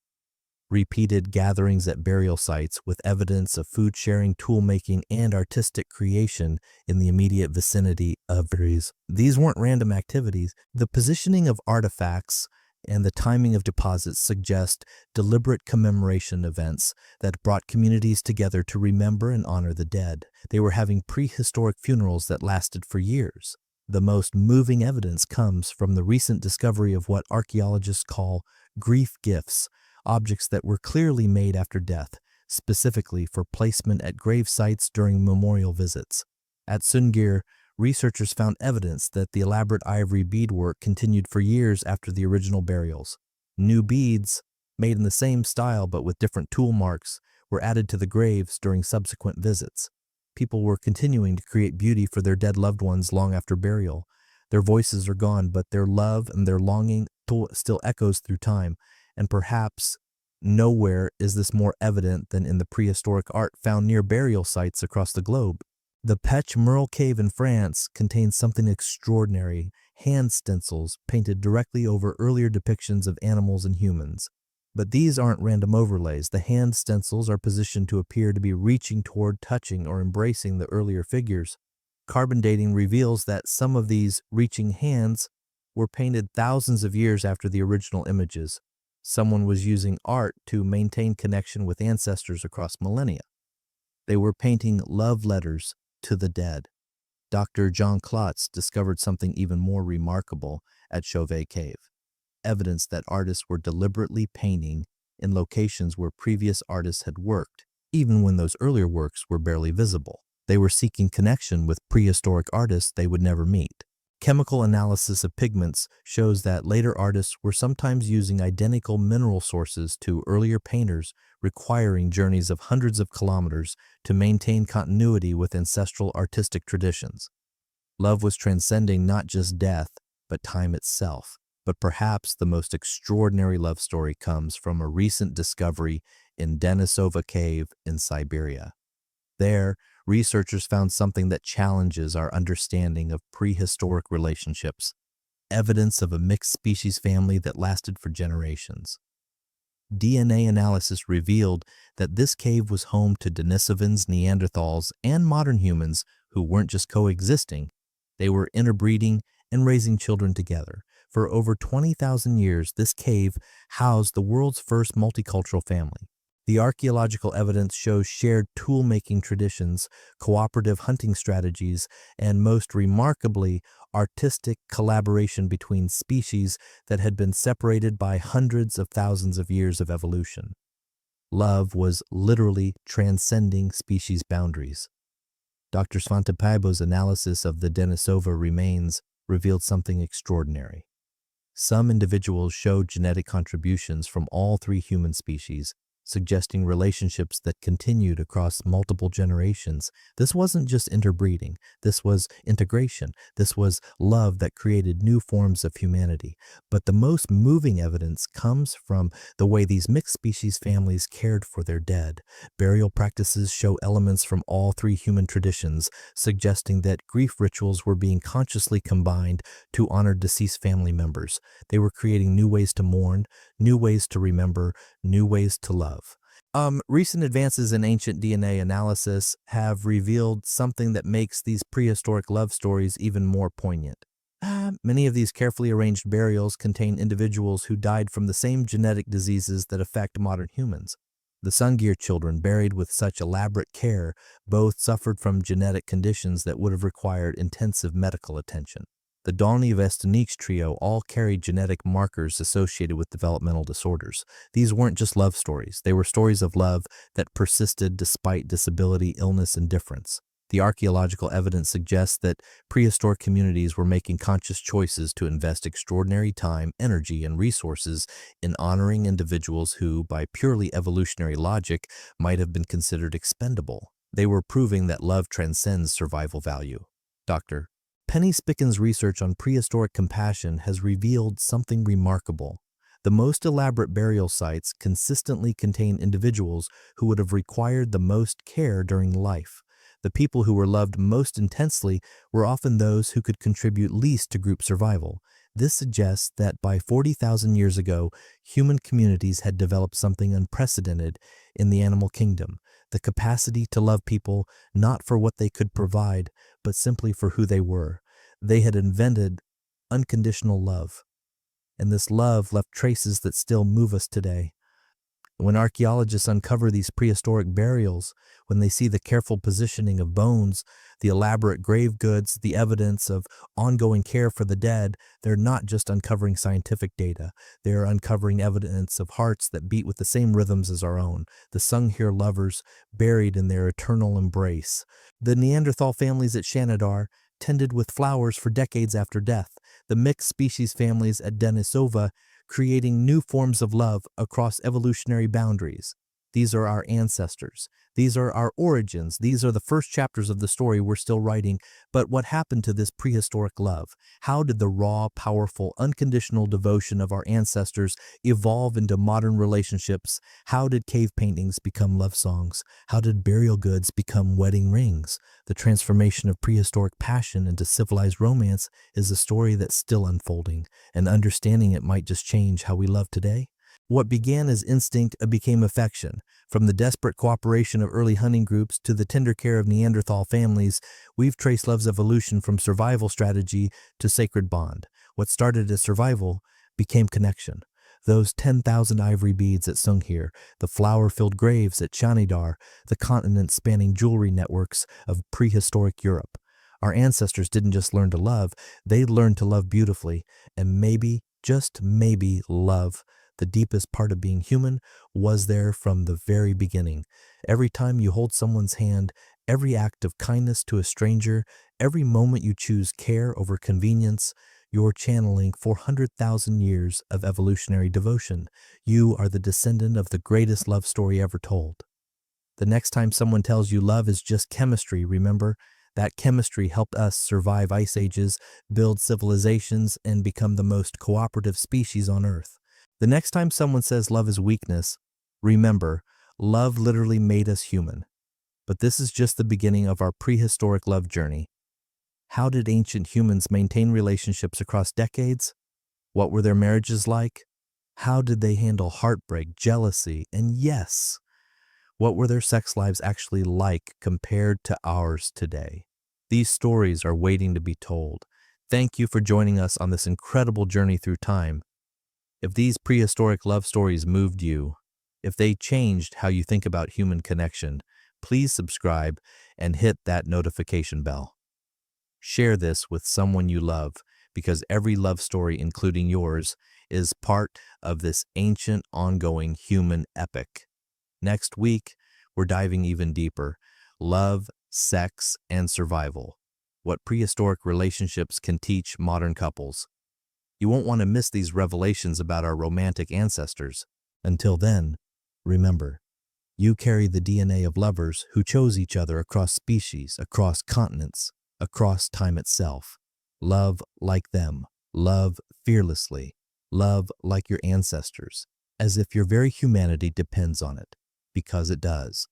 Repeated gatherings at burial sites with evidence of food sharing, tool making, and artistic creation in the immediate vicinity of graves. These weren't random activities. The positioning of artifacts and the timing of deposits suggest deliberate commemoration events that brought communities together to remember and honor the dead. They were having prehistoric funerals that lasted for years. The most moving evidence comes from the recent discovery of what archaeologists call grief gifts, objects that were clearly made after death, specifically for placement at grave sites during memorial visits. At Sungir, researchers found evidence that the elaborate ivory beadwork continued for years after the original burials. New beads, made in the same style but with different tool marks, were added to the graves during subsequent visits. People were continuing to create beauty for their dead loved ones long after burial. Their voices are gone, but their love and their longing still echoes through time, and perhaps nowhere is this more evident than in the prehistoric art found near burial sites across the globe. The Pech Merle Cave in France contains something extraordinary, hand stencils painted directly over earlier depictions of animals and humans. But these aren't random overlays. The hand stencils are positioned to appear to be reaching toward, touching, or embracing the earlier figures. Carbon dating reveals that some of these reaching hands were painted thousands of years after the original images. Someone was using art to maintain connection with ancestors across millennia. They were painting love letters to the dead. Dr. John Klotz discovered something even more remarkable at Chauvet Cave, evidence that artists were deliberately painting in locations where previous artists had worked, even when those earlier works were barely visible. They were seeking connection with prehistoric artists they would never meet. Chemical analysis of pigments shows that later artists were sometimes using identical mineral sources to earlier painters, requiring journeys of hundreds of kilometers to maintain continuity with ancestral artistic traditions. Love was transcending not just death, but time itself. But perhaps the most extraordinary love story comes from a recent discovery in Denisova Cave in Siberia. There, researchers found something that challenges our understanding of prehistoric relationships, evidence of a mixed species family that lasted for generations. DNA analysis revealed that this cave was home to Denisovans, Neanderthals, and modern humans who weren't just coexisting, they were interbreeding and raising children together. For over 20,000 years, this cave housed the world's first multicultural family. The archaeological evidence shows shared tool-making traditions, cooperative hunting strategies, and most remarkably, artistic collaboration between species that had been separated by hundreds of thousands of years of evolution. Love was literally transcending species boundaries. Dr. Svante Pääbo's analysis of the Denisova remains revealed something extraordinary. Some individuals showed genetic contributions from all three human species, suggesting relationships that continued across multiple generations. This wasn't just interbreeding, this was integration. This was love that created new forms of humanity. But the most moving evidence comes from the way these mixed species families cared for their dead. Burial practices show elements from all three human traditions, suggesting that grief rituals were being consciously combined to honor deceased family members. They were creating new ways to mourn, new ways to remember, new ways to love. Recent advances in ancient DNA analysis have revealed something that makes these prehistoric love stories even more poignant. Many of these carefully arranged burials contain individuals who died from the same genetic diseases that affect modern humans. The Sungir children, buried with such elaborate care, both suffered from genetic conditions that would have required intensive medical attention. The Dolny Vestaniques trio all carried genetic markers associated with developmental disorders. These weren't just love stories. They were stories of love that persisted despite disability, illness, and difference. The archaeological evidence suggests that prehistoric communities were making conscious choices to invest extraordinary time, energy, and resources in honoring individuals who, by purely evolutionary logic, might have been considered expendable. They were proving that love transcends survival value. Dr. Penny Spicken's research on prehistoric compassion has revealed something remarkable. The most elaborate burial sites consistently contain individuals who would have required the most care during life. The people who were loved most intensely were often those who could contribute least to group survival. This suggests that by 40,000 years ago, human communities had developed something unprecedented in the animal kingdom: the capacity to love people not for what they could provide, but simply for who they were. They had invented unconditional love, and this love left traces that still move us today. When archaeologists uncover these prehistoric burials, when they see the careful positioning of bones, the elaborate grave goods, the evidence of ongoing care for the dead, they're not just uncovering scientific data. They're uncovering evidence of hearts that beat with the same rhythms as our own, the Sungir lovers buried in their eternal embrace. The Neanderthal families at Shanidar tended with flowers for decades after death. The mixed species families at Denisova creating new forms of love across evolutionary boundaries. These are our ancestors. These are our origins. These are the first chapters of the story we're still writing. But what happened to this prehistoric love? How did the raw, powerful, unconditional devotion of our ancestors evolve into modern relationships? How did cave paintings become love songs? How did burial goods become wedding rings? The transformation of prehistoric passion into civilized romance is a story that's still unfolding, and understanding it might just change how we love today. What began as instinct became affection. From the desperate cooperation of early hunting groups to the tender care of Neanderthal families, we've traced love's evolution from survival strategy to sacred bond. What started as survival became connection. Those 10,000 ivory beads at Sungir, the flower-filled graves at Shanidar, the continent-spanning jewelry networks of prehistoric Europe. Our ancestors didn't just learn to love, they learned to love beautifully, and maybe, just maybe, love, the deepest part of being human, was there from the very beginning. Every time you hold someone's hand, every act of kindness to a stranger, every moment you choose care over convenience, you're channeling 400,000 years of evolutionary devotion. You are the descendant of the greatest love story ever told. The next time someone tells you love is just chemistry, remember, that chemistry helped us survive ice ages, build civilizations, and become the most cooperative species on Earth. The next time someone says love is weakness, remember, love literally made us human. But this is just the beginning of our prehistoric love journey. How did ancient humans maintain relationships across decades? What were their marriages like? How did they handle heartbreak, jealousy, and yes, what were their sex lives actually like compared to ours today? These stories are waiting to be told. Thank you for joining us on this incredible journey through time. If these prehistoric love stories moved you, if they changed how you think about human connection, please subscribe and hit that notification bell. Share this with someone you love, because every love story, including yours, is part of this ancient, ongoing human epic. Next week, we're diving even deeper. Love, sex, and survival. What prehistoric relationships can teach modern couples. You won't want to miss these revelations about our romantic ancestors. Until then, remember, you carry the DNA of lovers who chose each other across species, across continents, across time itself. Love like them. Love fearlessly. Love like your ancestors, as if your very humanity depends on it, because it does.